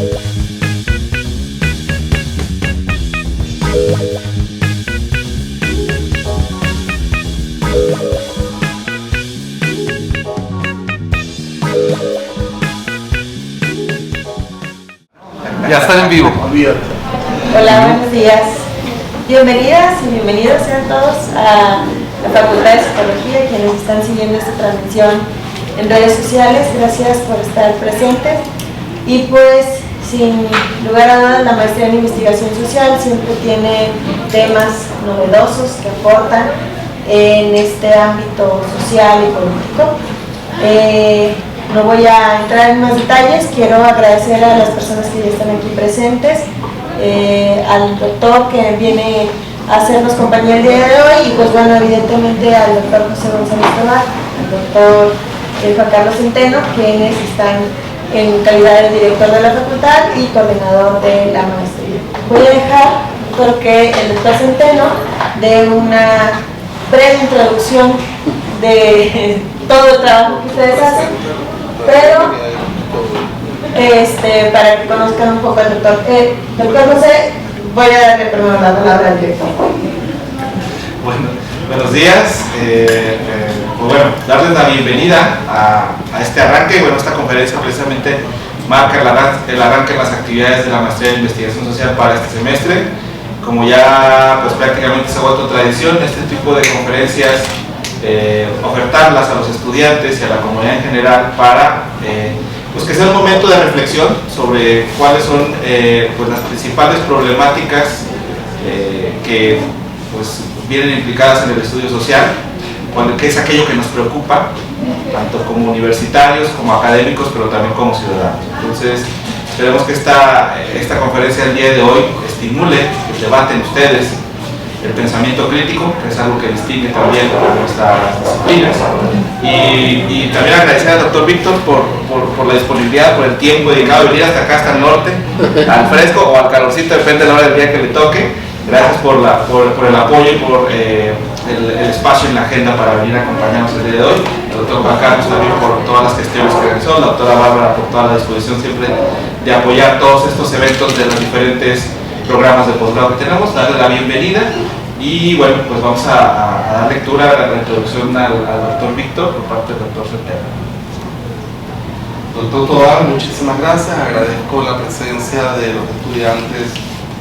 Ya están en vivo. Hola, buenos días. Bienvenidas y bienvenidos sean todos a la Facultad de Psicología, quienes están siguiendo esta transmisión en redes sociales. Gracias por estar presentes. Y pues, sin lugar a dudas, la maestría en investigación social siempre tiene temas novedosos que aportan en este ámbito social y político. No voy a entrar en más detalles, quiero agradecer a las personas que ya están aquí presentes, al doctor que viene a hacernos compañía el día de hoy y pues bueno, evidentemente al doctor José González Tobar, al doctor Juan Carlos Centeno, quienes están en calidad de director de la facultad y coordinador de la maestría. Voy a dejar, espero que el doctor Centeno dé una breve introducción de todo el trabajo que ustedes hacen, pero para que conozcan un poco al doctor. Doctor José, voy a darle primero la palabra al director. Bueno, buenos días. Pues bueno, darles la bienvenida a este arranque. Bueno, esta conferencia precisamente marca el arranque en las actividades de la maestría en investigación social para este semestre. Como ya pues prácticamente se ha vuelto tradición, este tipo de conferencias ofertarlas a los estudiantes y a la comunidad en general para pues que sea un momento de reflexión sobre cuáles son pues las principales problemáticas que pues vienen implicadas en el estudio social, qué es aquello que nos preocupa tanto como universitarios como académicos, pero también como ciudadanos. Entonces esperemos que esta conferencia del día de hoy estimule el debate en ustedes, el pensamiento crítico, que es algo que distingue también a nuestras disciplinas, y también agradecer al doctor Víctor por la disponibilidad, por el tiempo dedicado a venir hasta acá, hasta el norte, al fresco o al calorcito, depende de la hora del día que le toque. Gracias por el apoyo y por el espacio en la agenda para venir a acompañarnos el día de hoy. El doctor Juan Carlos también por todas las gestiones que realizó, la doctora Bárbara por toda la disposición siempre de apoyar todos estos eventos de los diferentes programas de posgrado que tenemos, darle la bienvenida y bueno, pues vamos a dar lectura a la introducción al doctor Víctor por parte del doctor Centeno. Doctor Tobar, muchísimas gracias, agradezco la presencia de los estudiantes,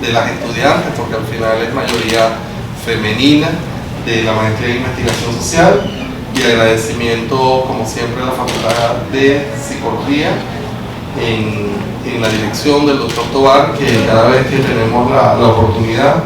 de las estudiantes, porque al final es mayoría femenina de la maestría en investigación social, y agradecimiento como siempre a la Facultad de Psicología en la dirección del doctor Tobar, que cada vez que tenemos la oportunidad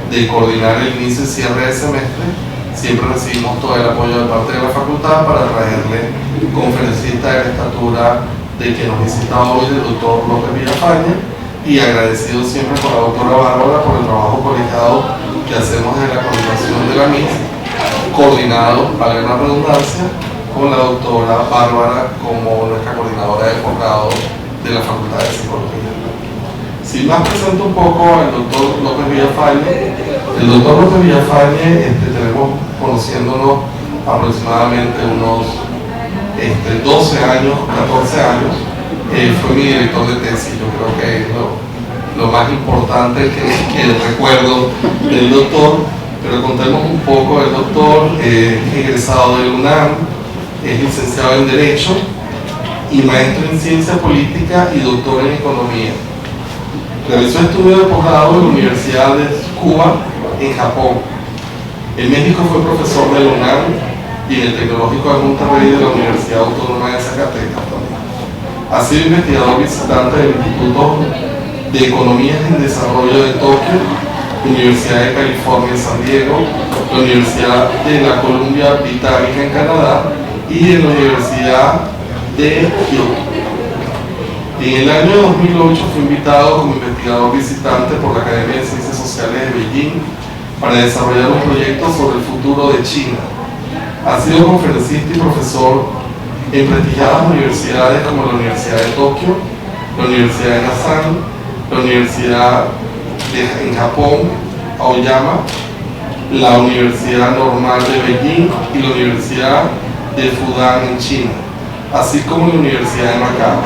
de coordinar el inicio y cierre de semestre, siempre recibimos todo el apoyo de parte de la facultad para traerle conferencista de la estatura de que nos visita hoy, el doctor López Villafañe, y agradecido siempre por la doctora Bárbara por el trabajo colegiado que hacemos en la coordinación de la MIS, coordinado, para la redundancia, con la doctora Bárbara como nuestra coordinadora de posgrado de la Facultad de Psicología. Si más presento un poco al doctor López Villafañe, el doctor López Villafañe tenemos conociéndonos aproximadamente unos 12 años, 14 años, fue mi director de tesis. Yo creo que es lo más importante que recuerdo del doctor, pero contemos un poco. El doctor es egresado del UNAM, es licenciado en Derecho y maestro en Ciencia Política y doctor en Economía. Realizó estudios de posgrado en la Universidad de Cuba, en Japón. En México fue profesor de la UNAM y en el Tecnológico de Monterrey de la Universidad Autónoma de Zacatecas también. Ha sido investigador visitante del Instituto de Economías en Desarrollo de Tokio, Universidad de California en San Diego, la Universidad de la Columbia Británica en Canadá y en la Universidad de Kyoto. En el año 2008 fue invitado como investigador visitante por la Academia de Ciencias Sociales de Beijing para desarrollar un proyecto sobre el futuro de China. Ha sido conferencista y profesor en prestigiadas universidades como la Universidad de Tokio, la Universidad de Nasan, la Universidad en Japón, Aoyama, la Universidad Normal de Beijing y la Universidad de Fudan en China, así como la Universidad de Macao.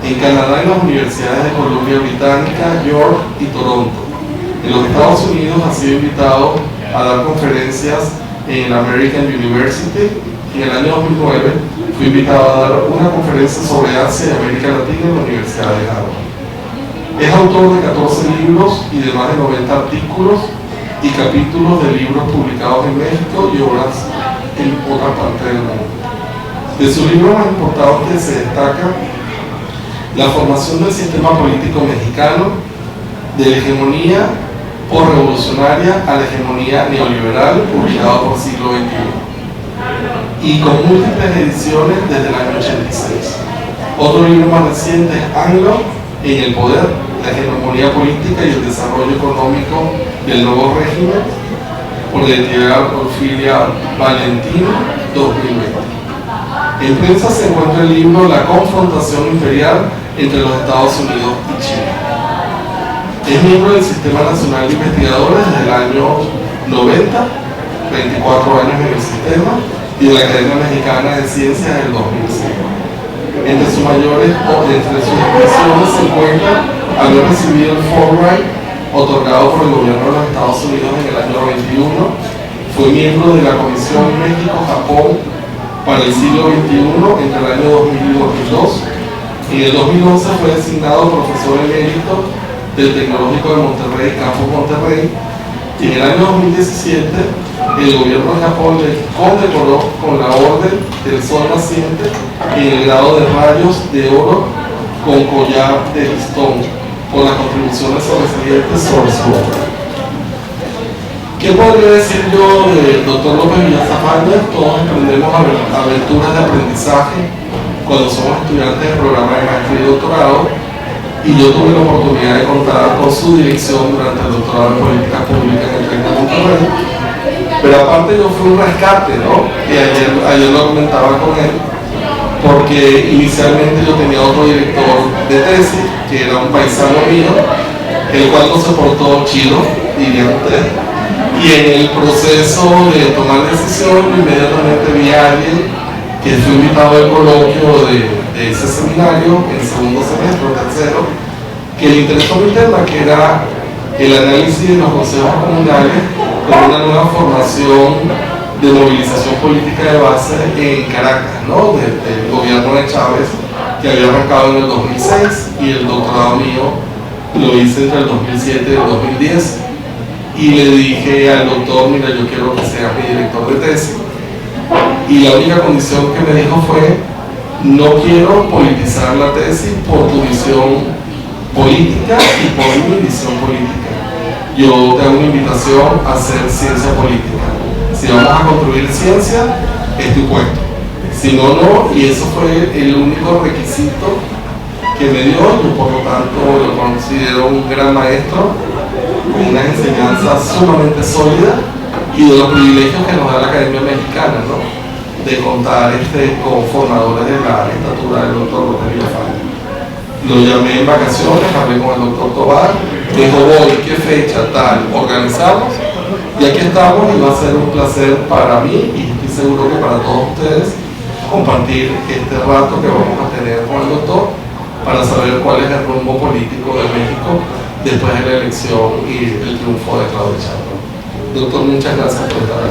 en Canadá en las universidades de Columbia Británica, York y Toronto. En los Estados Unidos ha sido invitado a dar conferencias en la American University. En el año 2009 fui invitado a dar una conferencia sobre Asia y América Latina en la Universidad de Harvard. Es autor de 14 libros y de más de 90 artículos y capítulos de libros publicados en México y obras en otra parte del mundo. De su libro más importante se destaca La formación del sistema político mexicano, de la hegemonía posrevolucionaria a la hegemonía neoliberal, publicado por Siglo XXI, y con múltiples ediciones desde el año 86. Otro libro más reciente es Anglo en el poder, la hegemonía política y el desarrollo económico del nuevo régimen, por la editorial Orfilia Valentino, 2020. En prensa se encuentra el libro La confrontación imperial entre los Estados Unidos y China. Es miembro del Sistema Nacional de Investigadores desde el año 90, 24 años en el sistema, y de la Academia Mexicana de Ciencias del 2005. Entre sus expresiones se encuentra haber recibido el Fulbright otorgado por el gobierno de los Estados Unidos en el año 21, fue miembro de la Comisión México-Japón para el siglo XXI entre el año 2000 y 2002. En el 2011 fue designado profesor emérito del Tecnológico de Monterrey, Campus Monterrey, y en el año 2017 el gobierno de Japón le condecoró con la Orden del Sol Naciente en el grado de rayos de oro con collar de listón por las contribuciones sobresalientes sobre su obra. ¿Qué podría decir yo del doctor López Villafaña? Todos emprendemos aventuras de aprendizaje cuando somos estudiantes del programa de maestría y doctorado, y yo tuve la oportunidad de contar con su dirección durante el doctorado en política pública en el TEC de Monterrey. Pero aparte yo fui un rescate, ¿no? Y ayer lo comentaba con él, porque inicialmente yo tenía otro director de tesis, que era un paisano mío, el cual no se portó chido, dirían ustedes. Y en el proceso de tomar decisión, inmediatamente vi a alguien que fue invitado al coloquio de ese seminario, en segundo semestre o tercero, que le interesó mi tema, que era el análisis de los consejos comunales con una nueva formación de movilización política de base en Caracas, ¿no? Del gobierno de Chávez, que había arrancado en el 2006, y el doctorado mío lo hice entre el 2007 y el 2010, y le dije al doctor, mira, yo quiero que seas mi director de tesis, y la única condición que me dijo fue, no quiero politizar la tesis por tu visión política y por mi visión política. Yo te hago una invitación a hacer ciencia política. Si vamos a construir ciencia, es tu puesto. Si no, no, y eso fue el único requisito que me dio. Yo, por lo tanto, lo considero un gran maestro, con una enseñanza sumamente sólida, y de los privilegios que nos da la Academia Mexicana, ¿no? De contar con formadores de la estatura del doctor López Villafaña. Lo llamé en vacaciones, hablé con el doctor Tobar, dijo, voy, qué fecha, tal, organizamos, y aquí estamos, y va a ser un placer para mí, y estoy seguro que para todos ustedes, compartir este rato que vamos a tener con el doctor para saber cuál es el rumbo político de México después de la elección y el triunfo de Claudio Sheinbaum. Doctor, muchas gracias por estar aquí.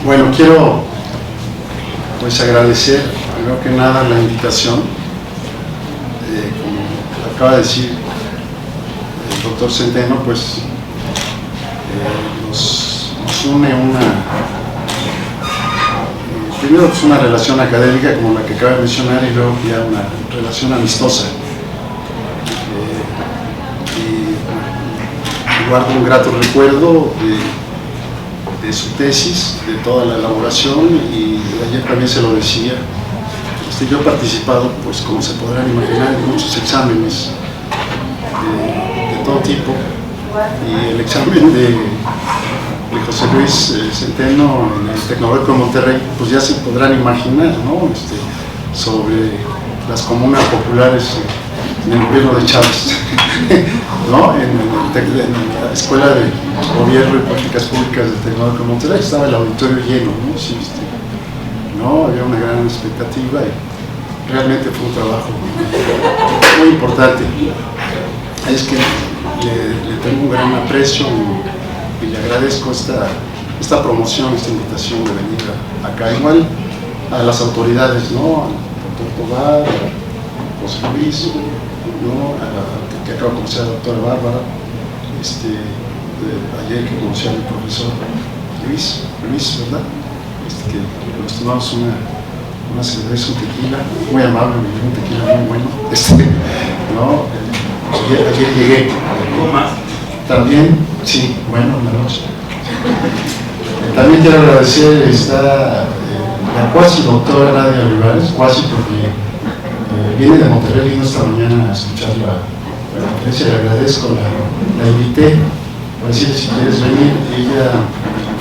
Bueno, quiero pues agradecer primero que nada la invitación. Como acaba de decir el doctor Centeno, pues nos une primero pues una relación académica como la que acaba de mencionar, y luego ya una relación amistosa. Y guardo un grato recuerdo de su tesis, de toda la elaboración, y ayer también se lo decía. Yo he participado, pues como se podrán imaginar, en muchos exámenes de todo tipo, y el examen de José Luis Centeno en el Tecnológico de Monterrey, pues ya se podrán imaginar, ¿no? sobre las comunas populares en el gobierno de Chávez, ¿no? En la Escuela de Gobierno y Políticas Públicas del Tecnológico de Monterrey estaba el auditorio lleno, ¿no? Sí, ¿no? Había una gran expectativa y realmente fue un trabajo muy importante. Es que le tengo un gran aprecio y le agradezco esta promoción, esta invitación de venir acá, igual a las autoridades, ¿no? Al doctor Tobar, a José Luis, ¿no? A la que acabo de conocer, a la doctora Bárbara, ayer que conocí al profesor Luis, ¿verdad? Que nos tomamos una cerveza, un tequila, muy amable, un tequila muy bueno, ¿no? Ayer llegué. ¿Cómo más? También, sí, bueno, en la noche. También quiero agradecer la cuasi doctora Nadia Olivares, cuasi porque viene de Monterrey, vino esta mañana a escuchar la conferencia, le agradezco, la invité para decirle si quieres venir. Ella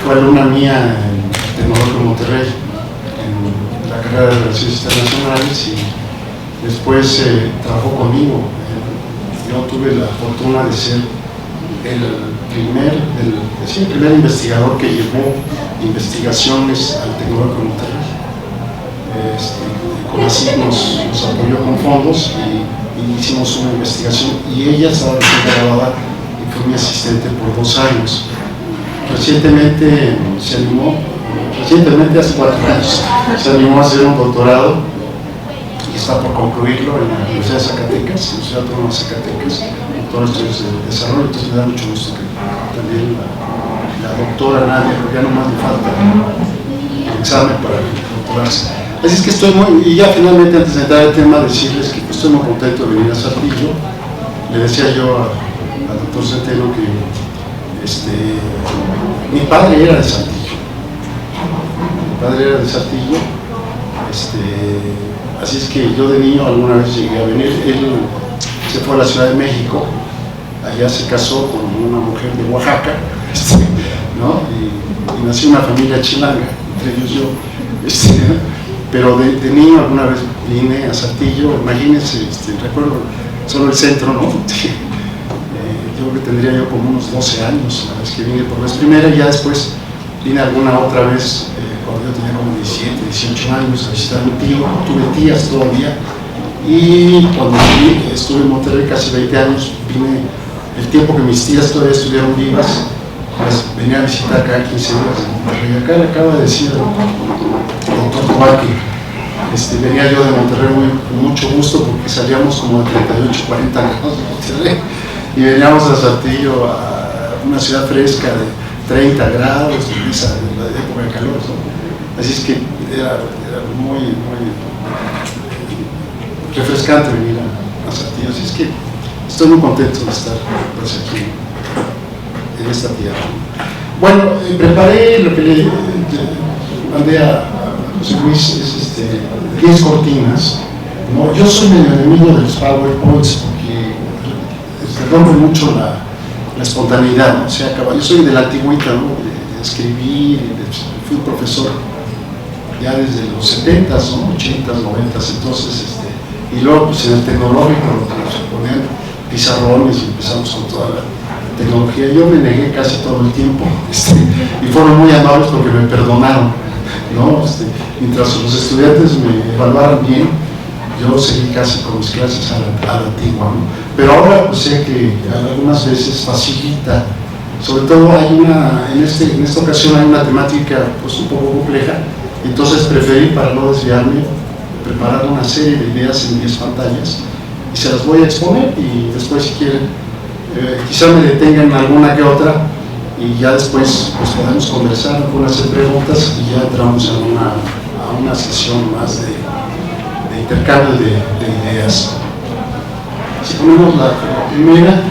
fue alumna mía en el Tecnológico de Monterrey, en la carrera de Relaciones Internacionales, y después trabajó conmigo. Yo tuve la fortuna de ser el primer investigador que llevó investigaciones al Tecnológico de Monterrey. CONACYT nos apoyó con fondos y hicimos una investigación, y ella estaba recién graduada y fue mi asistente por 2 años. Recientemente se animó, hace 4 años, se animó a hacer un doctorado y está por concluirlo en la Universidad de Zacatecas, Universidad Autónoma de Zacatecas, doctor en estudios de desarrollo. Entonces me da mucho gusto que también la doctora Nadia, porque ya nomás le falta el examen para doctorarse. Así es que estoy y ya finalmente, antes de entrar al tema, decirles que estoy muy contento de venir a Saltillo. Le decía yo al doctor Centeno que mi padre era de Saltillo. Así es que yo de niño alguna vez llegué a venir. Él se fue a la Ciudad de México, allá se casó con una mujer de Oaxaca, ¿no? Y nació una familia chilanga, entre ellos yo. Pero de niño alguna vez vine a Saltillo, imagínense, recuerdo solo el centro, ¿no? Yo creo que tendría yo como unos 12 años la vez que vine por vez primera, y ya después vine alguna otra vez cuando yo tenía como 17, 18 años a visitar a un tío, tuve tías todavía, y cuando estuve en Monterrey casi 20 años, vine el tiempo que mis tías todavía estuvieron vivas, pues venía a visitar cada 15 días en Monterrey. Acá le acaba de decir el doctor Tobar que venía yo de Monterrey con mucho gusto, porque salíamos como de 38, 40 grados de Monterrey y veníamos a Saltillo, a una ciudad fresca de 30 grados en esa época de calor, ¿no? Así es que era muy, muy refrescante venir a Saltillo. Así es que estoy muy contento de estar pues, aquí en esta tierra. Bueno, preparé lo que le mandé a José Luis, es 10 cortinas, ¿no? Yo soy medio enemigo de los PowerPoints porque rompe mucho la espontaneidad, ¿no? O sea, yo soy de la antigüita, ¿no? De escribir, fui profesor ya desde los 70s, ¿no? 80s, 90s, entonces, y luego pues en el tecnológico nos ponían pizarrones y empezamos con toda la tecnología. Yo me negué casi todo el tiempo, y fueron muy amables porque me perdonaron, ¿no? Mientras los estudiantes me evaluaran bien, yo seguí casi con mis clases a la antigua, ¿no? Pero ahora pues, sé que algunas veces facilita, sobre todo en esta ocasión hay una temática pues, un poco compleja, entonces preferí, para no desviarme, preparar una serie de ideas en 10 pantallas y se las voy a exponer, y después si quieren quizá me detengan en alguna que otra y ya después pues, podemos conversar, pueden hacer preguntas y ya entramos a una sesión más de intercambio de ideas. Si ponemos la primera,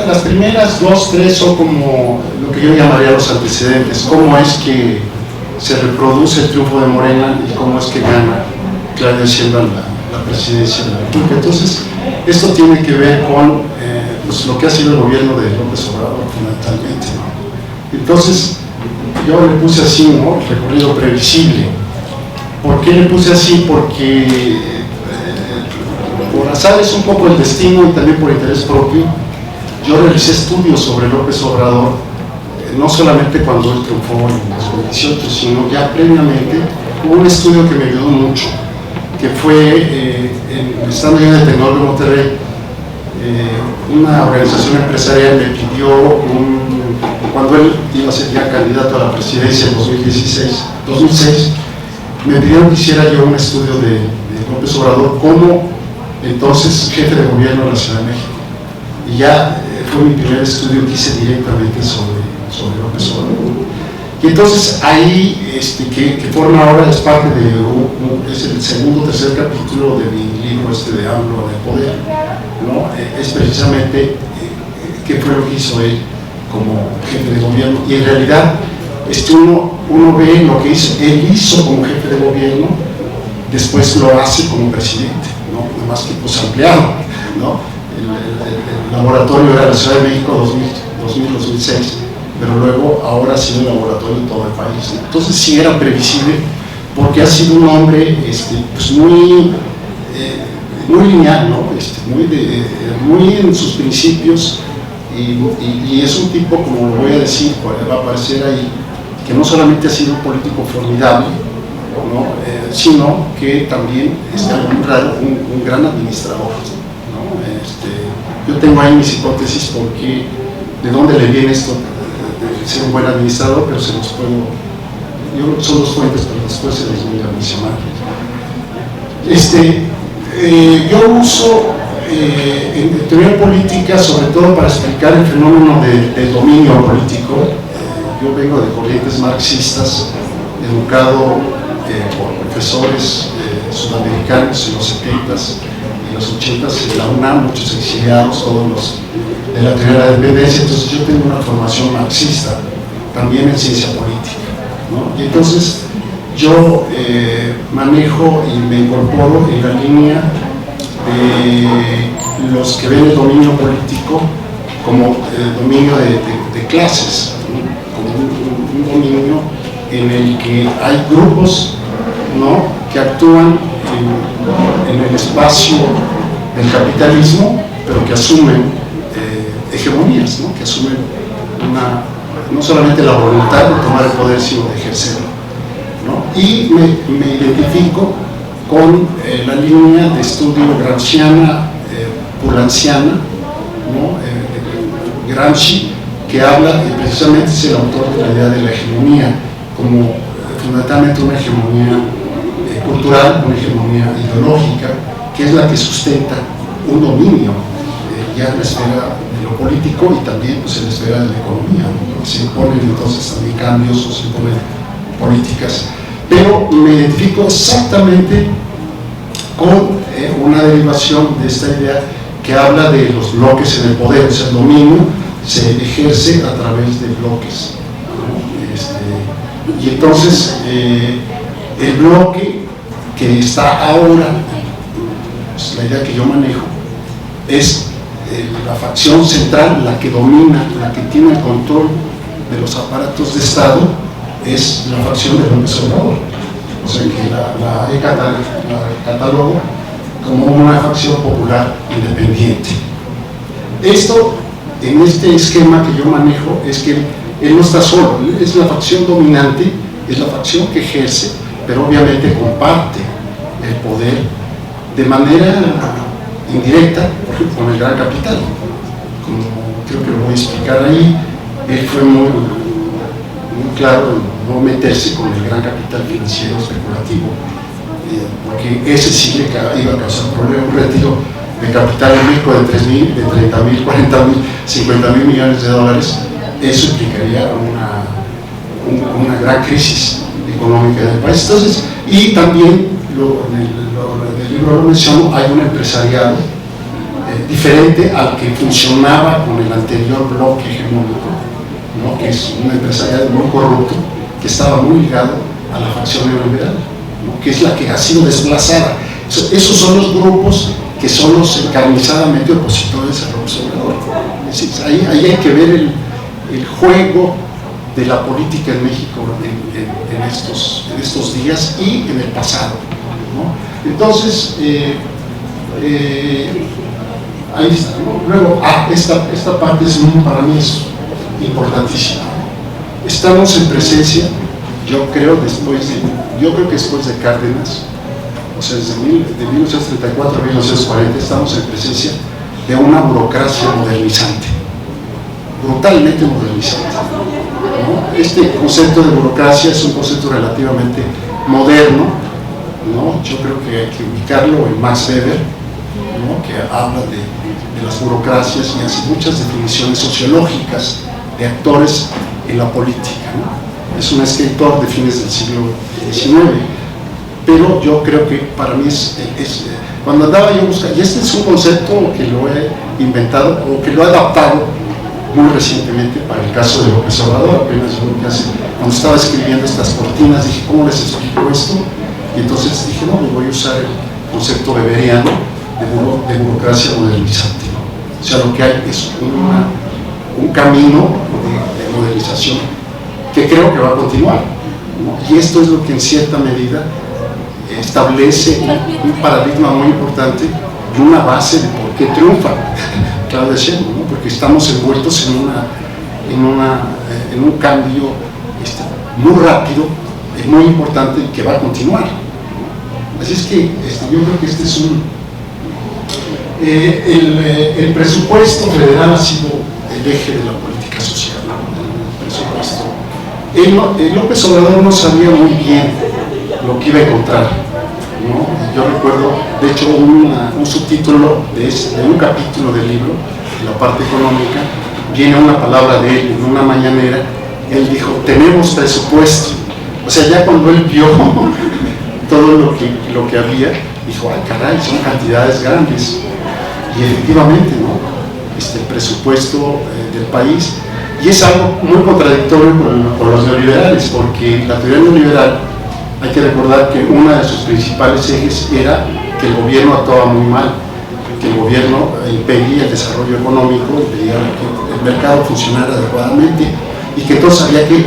las primeras 2, 3 son como lo que yo llamaría los antecedentes, cómo es que se reproduce el triunfo de Morena y cómo es que gana Claudia Sheinbaum la presidencia de la República. Entonces, esto tiene que ver con pues, lo que ha sido el gobierno de López Obrador fundamentalmente, ¿no? Entonces, yo le puse así, ¿no? Recorrido previsible. ¿Por qué le puse así? Porque por azares un poco el destino y también por interés propio, yo realicé estudios sobre López Obrador, no solamente cuando él triunfó en 2018, sino ya previamente. Hubo un estudio que me ayudó mucho, que fue estando yo en el Tecnológico de Monterrey, una organización empresarial me pidió, cuando él iba a ser ya candidato a la presidencia en 2006, me pidieron que hiciera yo un estudio de López Obrador como entonces jefe de gobierno de la Ciudad de México. Y ya fue mi primer estudio que hice directamente sobre López Obrador. Y entonces ahí, que forma ahora, es parte de, es el segundo o tercer capítulo de mi libro de AMLO de Poder, ¿no? Es precisamente qué fue lo que hizo él como jefe de gobierno. Y en realidad, uno ve lo que él hizo como jefe de gobierno, después lo hace como presidente, ¿no? Nada más que pues ampliado, ¿no? El laboratorio era la Ciudad de México 2000-2006, pero luego ahora ha sido el laboratorio de todo el país, ¿no? Entonces sí era previsible, porque ha sido un hombre pues muy lineal, ¿no? Muy en sus principios, y es un tipo, como lo voy a decir, va a aparecer ahí, que no solamente ha sido un político formidable, ¿no? Sino que también un gran administrador, ¿no? Yo tengo ahí mis hipótesis porque de dónde le viene esto de ser un buen administrador, pero se los puedo, yo creo que son dos fuentes, pero después se les voy a mencionar. Yo uso en teoría política, sobre todo para explicar el fenómeno del dominio político. Yo vengo de corrientes marxistas, educado por profesores sudamericanos en los 70s y los 80s en la UNAM, muchos exiliados, todos los de la teoría de la dependencia. Entonces yo tengo una formación marxista, también en ciencia política, ¿no? Y entonces yo manejo y me incorporo en la línea de los que ven el dominio político como dominio de clases, ¿no? Como un dominio en el que hay grupos, ¿no?, que actúan en el espacio del capitalismo, pero que asumen hegemonías, ¿no?, que asumen no solamente la voluntad de tomar el poder, sino de ejercerlo, ¿no? Y me identifico con la línea de estudio gramsciana, pulanciana, ¿no? Gramsci, que habla, precisamente es el autor de la idea de la hegemonía, como fundamentalmente una hegemonía cultural, una hegemonía ideológica, que es la que sustenta un dominio ya en la esfera de lo político y también pues, en la esfera de la economía, ¿no? Se imponen entonces también cambios o se imponen políticas, pero me identifico exactamente con una derivación de esta idea que habla de los bloques en el poder. O sea, el dominio se ejerce a través de bloques, ¿no? Y entonces el bloque que está ahora, pues, la idea que yo manejo es la facción central, la que domina, la que tiene el control de los aparatos de Estado, es la facción de López Obrador. O sea que la catalogo como una facción popular independiente. Esto, en este esquema que yo manejo, es que él no está solo, es la facción dominante, es la facción que ejerce, pero obviamente comparte el poder de manera indirecta, por ejemplo, con el gran capital. Como creo que lo voy a explicar ahí, él fue muy claro en no meterse con el gran capital financiero especulativo, porque ese sí le iba a causar problemas. Un retiro de capital en México de 3.000, de 30.000, 40.000, 50.000 millones de dólares, eso implicaría una gran crisis económica del país. Entonces, y también en el libro lo menciono, hay un empresariado diferente al que funcionaba con el anterior bloque hegemónico, ¿no?, que es un empresariado muy corrupto, que estaba muy ligado a la facción neoliberal, ¿no?, que es la que ha sido desplazada. Esos son los grupos que son los encarnizadamente opositores a López Obrador. Es decir, ahí hay que ver el juego de la política en México en estos días y en el pasado, ¿no? Entonces, ahí está, ¿no? Luego, esta parte para mí es importantísima. Estamos en presencia, yo creo que después de Cárdenas, o sea, desde 1934 a 1940, estamos en presencia de una burocracia modernizante, brutalmente modernizante, ¿no? Este concepto de burocracia es un concepto relativamente moderno, ¿no? Yo creo que hay que ubicarlo en Max Weber, ¿no? Que habla de las burocracias y hace muchas definiciones sociológicas de actores en la política, ¿no? Es un escritor de fines del siglo XIX, pero yo creo que para mí cuando andaba yo buscando, y este es un concepto que lo he inventado o que lo he adaptado muy recientemente para el caso de López Obrador, apenas cuando estaba escribiendo estas cortinas dije, ¿cómo les explico esto? Y entonces dije, no, voy a usar el concepto weberiano de burocracia modernizante, ¿no? O sea, lo que hay es un camino de modernización que creo que va a continuar, ¿no? Y esto es lo que en cierta medida establece un paradigma muy importante y una base de por qué triunfa Claudia Sheinbaum, ¿no? Porque estamos envueltos en un cambio muy rápido, muy importante y que va a continuar. Así es que yo creo que este es el presupuesto federal ha sido el eje de la política social, ¿no? El presupuesto. López Obrador no sabía muy bien lo que iba a encontrar, ¿no? Yo recuerdo, de hecho, un subtítulo de un capítulo del libro, en la parte económica, viene una palabra de él en una mañanera. Él dijo, tenemos presupuesto. O sea, ya cuando él vio todo lo que había, dijo, ay caray, son cantidades grandes. Y efectivamente, ¿no? El presupuesto del país, y es algo muy contradictorio con los neoliberales, porque la teoría neoliberal, hay que recordar que una de sus principales ejes era que el gobierno actuaba muy mal, que el gobierno impedía el desarrollo económico, impedía que el mercado funcionara adecuadamente, y que entonces había que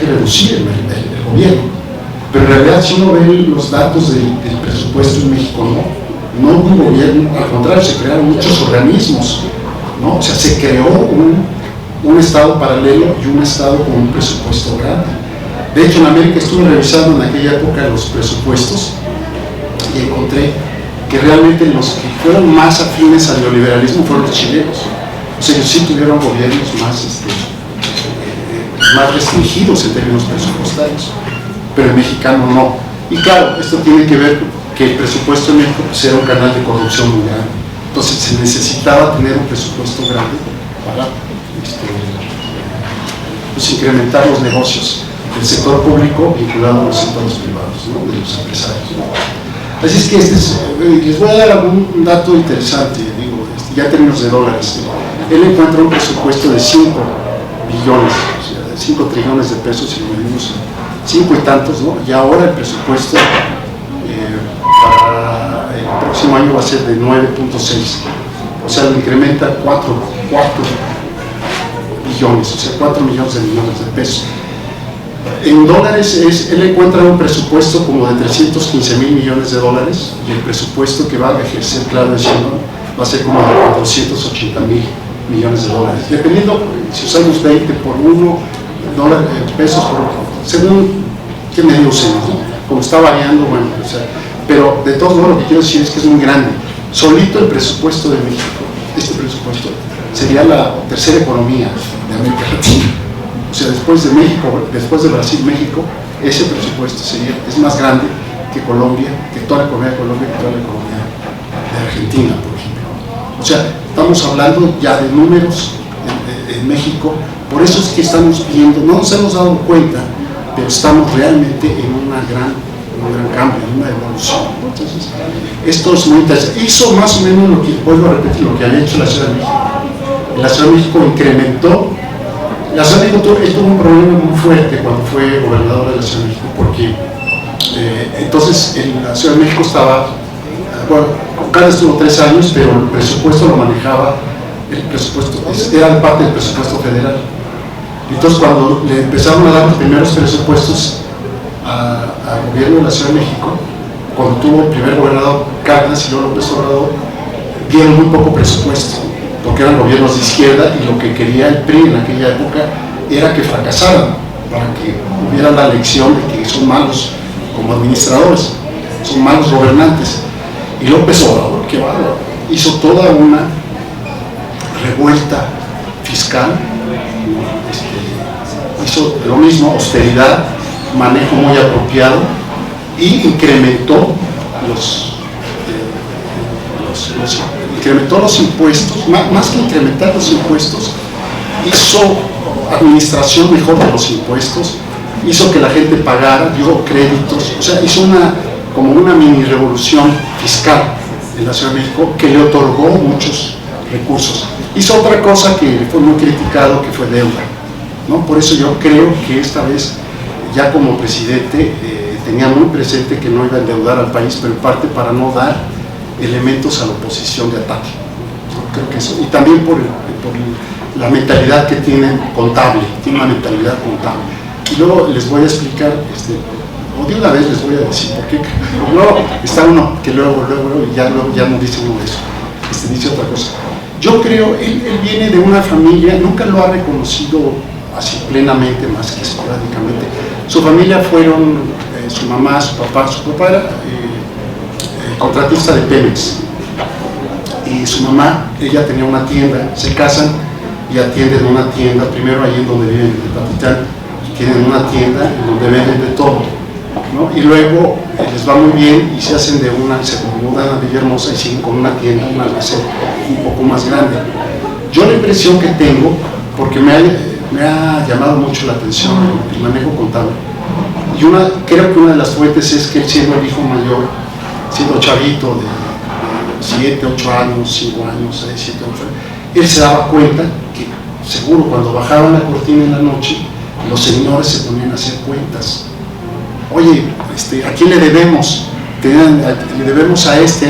reducir el gobierno. Pero en realidad, si uno ve los datos del presupuesto en México, no hubo un gobierno, al contrario, se crearon muchos organismos, ¿no? O sea, se creó un estado paralelo y un estado con un presupuesto grande. De hecho, en América estuve revisando en aquella época los presupuestos y encontré que realmente los que fueron más afines al neoliberalismo fueron los chilenos. O sea, ellos sí tuvieron gobiernos más restringidos en términos presupuestarios, pero el mexicano no. Y claro, esto tiene que ver que el presupuesto en México pues, era un canal de corrupción muy grande. Entonces se necesitaba tener un presupuesto grande para pues, incrementar los negocios del sector público vinculado a los sectores privados, ¿no? De los empresarios, ¿no? Así es que les voy a dar algún dato interesante, digo, ya en términos de dólares. Él encuentra un presupuesto de 5 billones, o sea, de 5 trillones de pesos, si lo medimos 5 y tantos, ¿no? Y ahora el presupuesto para el próximo año va a ser de 9.6, o sea, lo incrementa 4 billones, o sea, 4 millones de pesos. En dólares, él encuentra un presupuesto como de 315 mil millones de dólares, y el presupuesto que va a ejercer Claudia Sheinbaum va a ser como de 480 mil millones de dólares, dependiendo si usamos 20 por 1 pesos por según qué medio usemos, ¿no? Como está variando, bueno, o sea, pero de todos modos lo que quiero decir es que es muy grande. Solito el presupuesto de México, este presupuesto, sería la tercera economía de América Latina. O sea, después de México, después de Brasil, México, ese presupuesto es más grande que Colombia, que toda la economía de Colombia, que toda la economía de Argentina, por ejemplo. O sea, estamos hablando ya de números en México. Por eso es que estamos viendo, no nos hemos dado cuenta, pero estamos realmente en un gran cambio, en una evolución. Entonces, esto es muy interesante. Hizo más o menos lo que, vuelvo a repetir, lo que había hecho la Ciudad de México. En la Ciudad de México incrementó. La Ciudad de México tuvo un problema muy fuerte cuando fue gobernador de la Ciudad de México, porque entonces en la Ciudad de México estaba, bueno, Cárdenas estuvo 3 años, pero el presupuesto lo manejaba, el presupuesto era parte del presupuesto federal. Entonces, cuando le empezaron a dar los primeros presupuestos al gobierno de la Ciudad de México, cuando tuvo el primer gobernador Cárdenas y luego López Obrador, dieron muy poco presupuesto, porque eran gobiernos de izquierda y lo que quería el PRI en aquella época era que fracasaran, para que hubiera la lección de que son malos como administradores, son malos gobernantes. Y López Obrador, qué bárbaro, hizo toda una revuelta fiscal, hizo lo mismo, austeridad, manejo muy apropiado, y incrementó los impuestos, más que incrementar los impuestos, hizo administración mejor de los impuestos, hizo que la gente pagara, dio créditos, o sea, hizo como una mini revolución fiscal en la Ciudad de México que le otorgó muchos recursos. Hizo otra cosa que fue muy criticado, que fue deuda, ¿no? Por eso yo creo que esta vez, ya como presidente, tenía muy presente que no iba a endeudar al país, pero en parte para no dar elementos a la oposición de ataque. Creo que eso, y también por la mentalidad que tiene contable, tiene una mentalidad contable. Y luego les voy a explicar, o de una vez les voy a decir por qué. Luego está uno que luego ya no dice uno eso, dice otra cosa. Yo creo, él viene de una familia, nunca lo ha reconocido así plenamente, más que esporádicamente. Su familia fueron su mamá, su papá era contratista de Pemex, y su mamá, ella tenía una tienda, se casan y atienden una tienda, primero ahí en donde viven, en el Patitán, tienen una tienda en donde venden de todo, ¿no? Y luego les va muy bien y se hacen se mudan a Villahermosa y siguen con una tienda, una almacén un poco más grande. Yo la impresión que tengo, porque me ha llamado mucho la atención el manejo contable, y creo que una de las fuentes es que él, siendo el hijo mayor, siendo chavito de 7, 8 años, 5 años, 6, 7, 8 años, él se daba cuenta que seguro cuando bajaban la cortina en la noche, los señores se ponían a hacer cuentas. Oye, ¿a quién le debemos? Le debemos a este,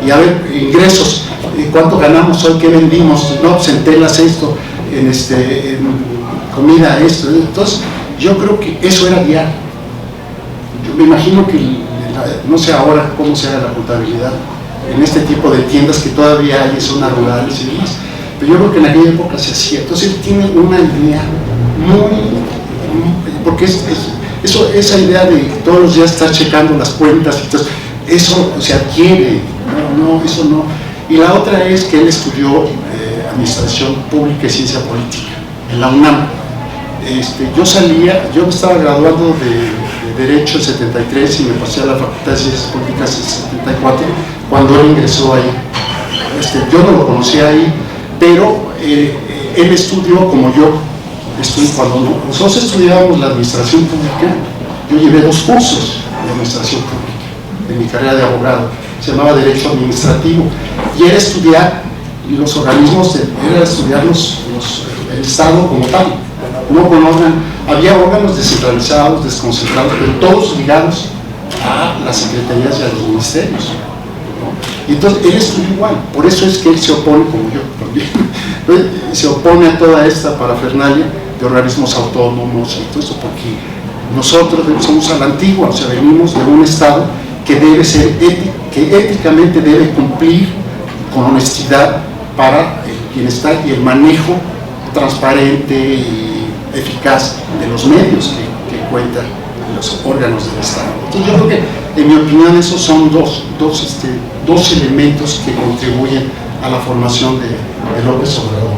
y a ver, ingresos, ¿cuánto ganamos hoy? ¿Qué vendimos? No, pues en telas esto, en comida esto. Entonces, yo creo que eso era diario. Yo me imagino que, no sé ahora cómo se haga la contabilidad en este tipo de tiendas que todavía hay en zonas rurales y demás, pero yo creo que en aquella época se hacía. Entonces, él tiene una idea porque esa idea de todos los días estar checando las cuentas, entonces, eso se adquiere, eso no. Y la otra es que él estudió Administración Pública y Ciencia Política en la UNAM. Yo me estaba graduando de Derecho en 73 y me pasé a la Facultad de Ciencias Políticas en 74, cuando él ingresó ahí. Yo no lo conocía ahí, pero él estudió como yo. Cuando nosotros estudiábamos la administración pública, yo llevé 2 cursos de administración pública en mi carrera de abogado, se llamaba Derecho Administrativo, y era estudiar los organismos, era estudiar el Estado como tal, no con había órganos descentralizados, desconcentrados, pero todos ligados a las secretarías y a los ministerios, ¿no? Y entonces él estudió igual, por eso es que él se opone, como yo también, se opone a toda esta parafernalia de organismos autónomos y todo eso, porque nosotros somos a la antigua, o sea, venimos de un Estado que debe ser que éticamente debe cumplir con honestidad para el bienestar y el manejo transparente y eficaz de los medios que cuentan los órganos del Estado. Entonces, yo creo que, en mi opinión, esos son dos elementos que contribuyen a la formación de López Obrador.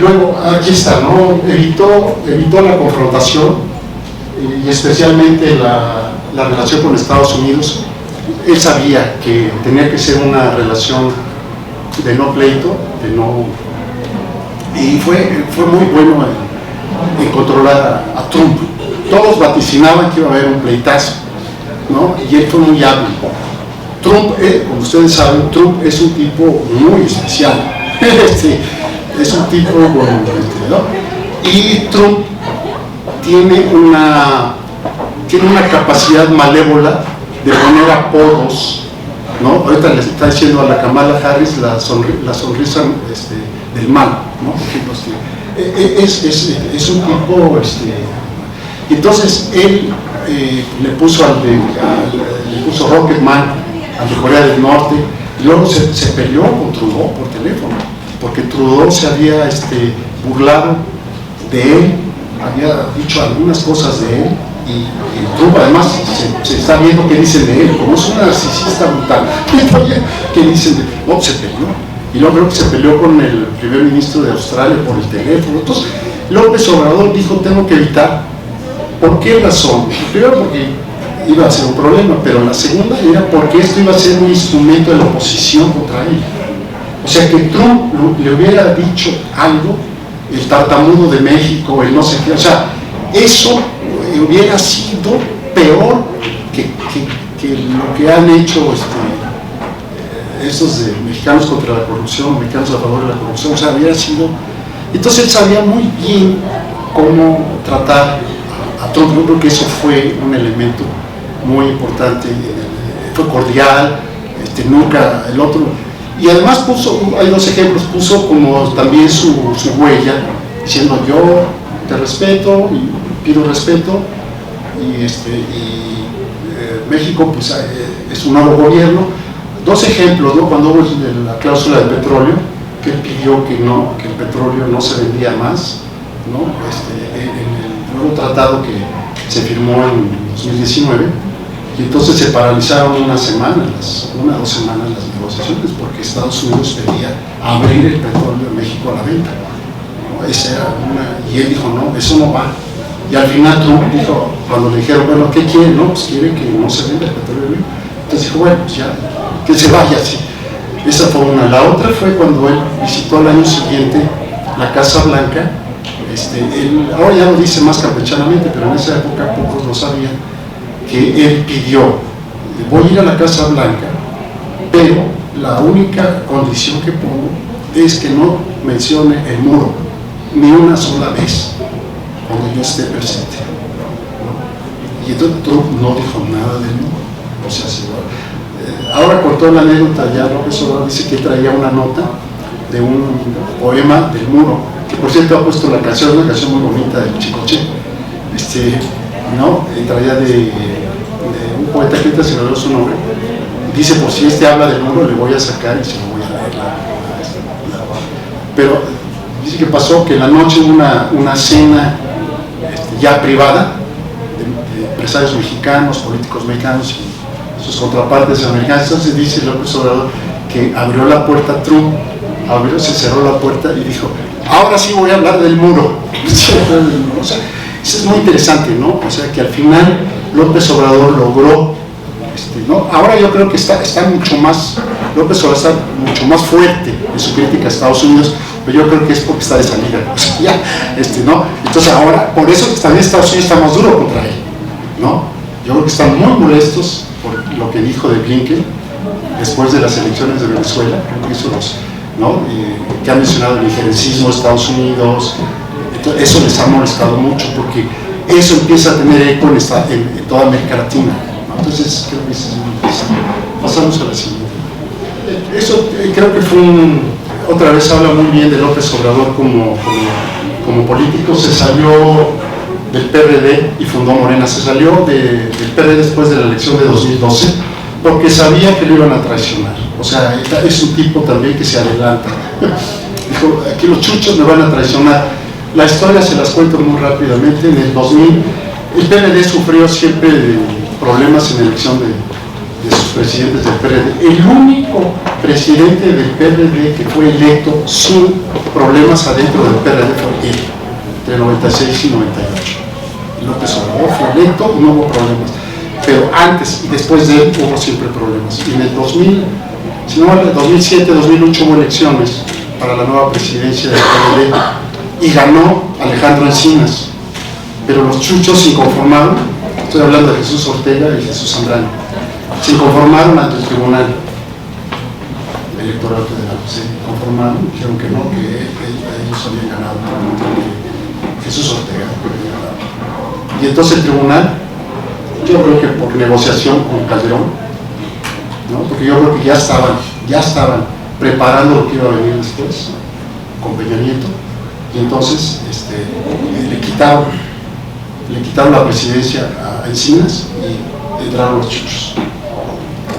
Luego, aquí está, ¿no? Evitó la confrontación y especialmente la relación con Estados Unidos. Él sabía que tenía que ser una relación de no pleito, y fue muy bueno en controlar a Trump. Todos vaticinaban que iba a haber un pleitazo, ¿no? Y él fue muy hábil. Trump, como ustedes saben, Trump es un tipo muy especial. Es un tipo ¿no? Y Trump tiene una capacidad malévola de poner apodos, ¿no? Ahorita le está diciendo a la Kamala Harris la sonrisa del mal, ¿no? Por ejemplo, Es un tipo, entonces él le puso Rocketman al de Corea del Norte, y luego se peleó con Trudeau por teléfono, porque Trudeau se había burlado de él, había dicho algunas cosas de él, y Trump además se está viendo qué dicen de él, como es un narcisista brutal, qué dicen de él. No, se peleó, y luego creo que se peleó con el primer ministro de Australia por el teléfono. Entonces López Obrador dijo, tengo que evitar. ¿Por qué razón? Primero porque iba a ser un problema, pero la segunda era porque esto iba a ser un instrumento de la oposición contra él. O sea, que Trump le hubiera dicho algo, el tartamudo de México, el no sé qué, o sea, eso hubiera sido peor que lo que han hecho estos de mexicanos contra la corrupción, mexicanos a favor de la corrupción. O sea, hubiera sido... Entonces él sabía muy bien cómo tratar a Trump. Yo creo que eso fue un elemento muy importante, fue cordial, nunca el otro... Y además hay dos ejemplos, puso como también su huella, diciendo yo te respeto y pido respeto, y México pues es un nuevo gobierno. Dos ejemplos, ¿no? Cuando hubo la cláusula del petróleo, que él pidió que el petróleo no se vendía más, ¿no? En el nuevo tratado que se firmó en 2019, y entonces se paralizaron una o 2 semanas las negociaciones, porque Estados Unidos pedía abrir el petróleo de México a la venta, ¿no? Esa era y él dijo, no, eso no va. Y al final Trump dijo, cuando le dijeron, bueno, ¿qué quiere? No, pues quiere que no se venda el petróleo de México. Entonces dijo, bueno, pues ya, que se vaya así. Esa fue una. La otra fue cuando él visitó al año siguiente la Casa Blanca. Él, ahora ya lo dice más campechanamente, pero en esa época pocos lo sabían, que él pidió, voy a ir a la Casa Blanca, pero la única condición que pongo es que no mencione el muro ni una sola vez cuando yo esté presente, ¿no? Y entonces Trump no dijo nada del muro. O sea, ahora contó la anécdota, ya López Obrador dice que traía una nota de un poema del muro, que por cierto ha puesto la canción, una canción muy bonita del Chicoche, ¿no? Traía de un poeta que se me dio su nombre, y dice, por si habla del muro, le voy a sacar y se lo voy a leer. Pero dice que pasó que en la noche hubo una cena ya privada de empresarios mexicanos, políticos mexicanos y sus contrapartes americanas. Entonces dice López Obrador que abrió la puerta Trump, se cerró la puerta y dijo, ahora sí voy a hablar del muro. O sea, eso es muy interesante, ¿no? O sea, que al final López Obrador logró, ¿no? Ahora yo creo que está mucho más, López Obrador está mucho más fuerte en su crítica a Estados Unidos, pero yo creo que es porque está de salida, o sea, ya, ¿no? Entonces ahora, por eso también Estados Unidos está más duro contra él, ¿no? Yo creo que están muy molestos por lo que dijo de Blinken después de las elecciones de Venezuela, creo que eso ¿no? Que ha mencionado el injerencismo de Estados Unidos. Entonces, eso les ha molestado mucho porque eso empieza a tener eco en toda América Latina, ¿no? Entonces creo que eso es muy interesante. Pasamos a la siguiente. Eso creo que fue otra vez habla muy bien de López Obrador como político. Se salió del PRD y fundó Morena. Se salió del PRD después de la elección de 2012 porque sabía que lo iban a traicionar. O sea, es un tipo también que se adelanta. Dijo, aquí los chuchos me van a traicionar. La historia se las cuento muy rápidamente. En el 2000 el PRD sufrió siempre problemas en la elección de sus presidentes del PRD. El único presidente del PRD que fue electo sin problemas adentro del PRD fue él, entre 96 y 98. López Obrador fue electo y no hubo problemas. Pero antes y después de él hubo siempre problemas. Y en el 2007, 2008 hubo elecciones para la nueva presidencia del PRD y ganó Alejandro Encinas. Pero los chuchos se inconformaron, estoy hablando de Jesús Ortega y Jesús Zambrano, se inconformaron ante el Tribunal Electoral Federal. Se conformaron, dijeron que no, que ellos habían ganado, que Jesús Ortega había ganado. Y entonces el tribunal, yo creo que por negociación con Calderón, ¿no? Porque yo creo que ya estaban preparando lo que iba a venir después con Peña Nieto, y entonces le quitaron la presidencia a Encinas y entraron los chuchos.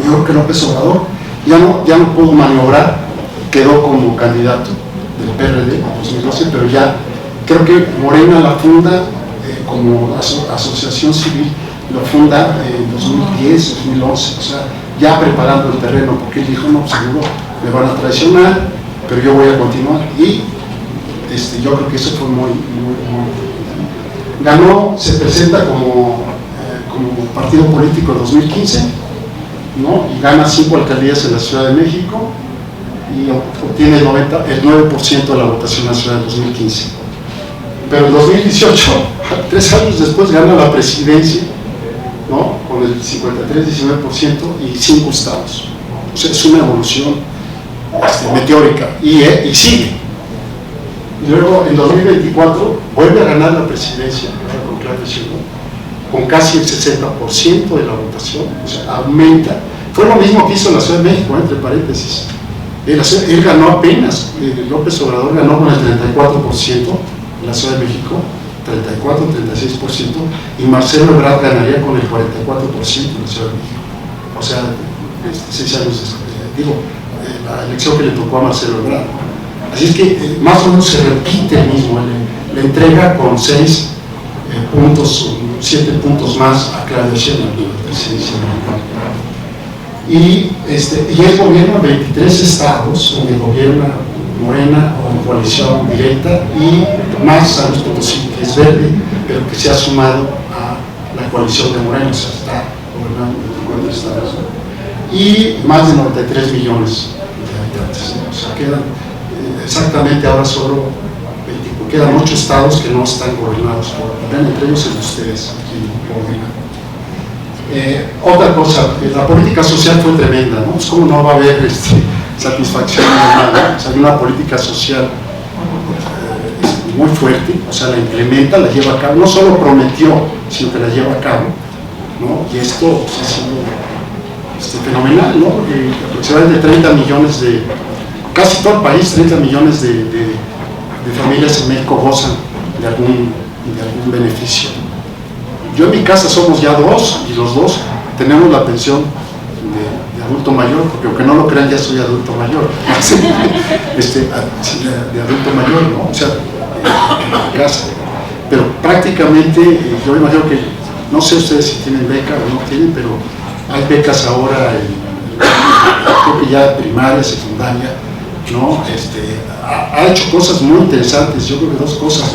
Yo creo que López Obrador ya no pudo maniobrar, quedó como candidato del PRD en 2012, pero ya creo que Morena la funda como asociación civil, lo funda en 2010, 2011, o sea, ya preparando el terreno, porque él dijo, no, seguro me van a traicionar, pero yo voy a continuar, y yo creo que eso fue muy ganó, se presenta como partido político en 2015, ¿no? Y gana 5 alcaldías en la Ciudad de México y obtiene el 9% de la votación en la ciudad en 2015. Pero en 2018, 3 años después, gana la presidencia, ¿no? Con el 53-19% y 5 estados. O sea, es una evolución meteórica y sigue. Y luego en 2024 vuelve a ganar la presidencia con Claudia Sheinbaum, con casi el 60% de la votación, o sea, aumenta. Fue lo mismo que hizo en la Ciudad de México, entre paréntesis. Él ganó apenas, López Obrador ganó con el 34% en la Ciudad de México, 34-36%, y Marcelo Ebrard ganaría con el 44% en la Ciudad de México. O sea, 6 años después, la elección que le tocó a Marcelo Ebrard. Así es que más o menos se repite el mismo, le entrega con 6 puntos, 7 puntos más a Claudia Sheinbaum en la presidencia. Y él gobierna 23 estados donde gobierna Morena o coalición directa, y más San Luis Potosí, que es verde, pero que se ha sumado a la coalición de Morena, o sea, está gobernando 4 estados, y más de 93 millones de habitantes, ¿no? O sea, quedan exactamente ahora solo 20, quedan 8 estados que no están gobernados por, entre ellos el de ustedes, aquí gobiernan. Otra cosa, la política social fue tremenda, ¿no? Pues, ¿cómo no va a haber satisfacción de nada? O sea, una política social muy fuerte, o sea, la implementa, la lleva a cabo, no solo prometió, sino que la lleva a cabo, ¿no? Y esto pues, ha sido fenomenal, ¿no? Porque aproximadamente 30 millones casi todo el país, 30 millones de familias en México gozan de algún beneficio. Yo en mi casa somos ya 2, y los 2 tenemos la pensión de adulto mayor, porque aunque no lo crean, ya soy adulto mayor. De adulto mayor, ¿no? O sea, en mi casa. Pero prácticamente, yo me imagino que, no sé ustedes si tienen beca o no tienen, pero hay becas ahora, creo que ya primaria, secundaria, ¿no? Ha hecho cosas muy interesantes. Yo creo que 2 cosas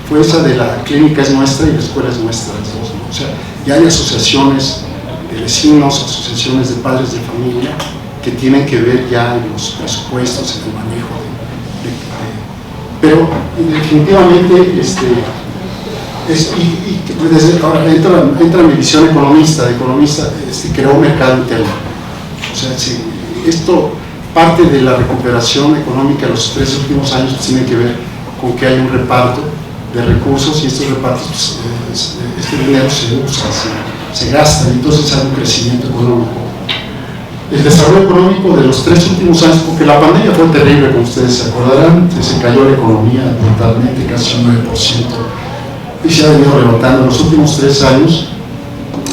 fue esa de la clínica es nuestra y la escuela es nuestra, las 2, ¿no? O sea, ya hay asociaciones de vecinos, asociaciones de padres de familia que tienen que ver ya en los presupuestos, en el manejo pero definitivamente desde ahora entra mi visión economista, creó un mercado interno. O sea, esto parte de la recuperación económica de los 3 últimos años tiene que ver con que hay un reparto de recursos, y estos repartos, este dinero se usa, se gasta, y entonces hay un crecimiento económico. El desarrollo económico de los 3 últimos años, porque la pandemia fue terrible, como ustedes se acordarán, se cayó la economía totalmente, casi un 9%, y se ha venido levantando. En los últimos 3 años,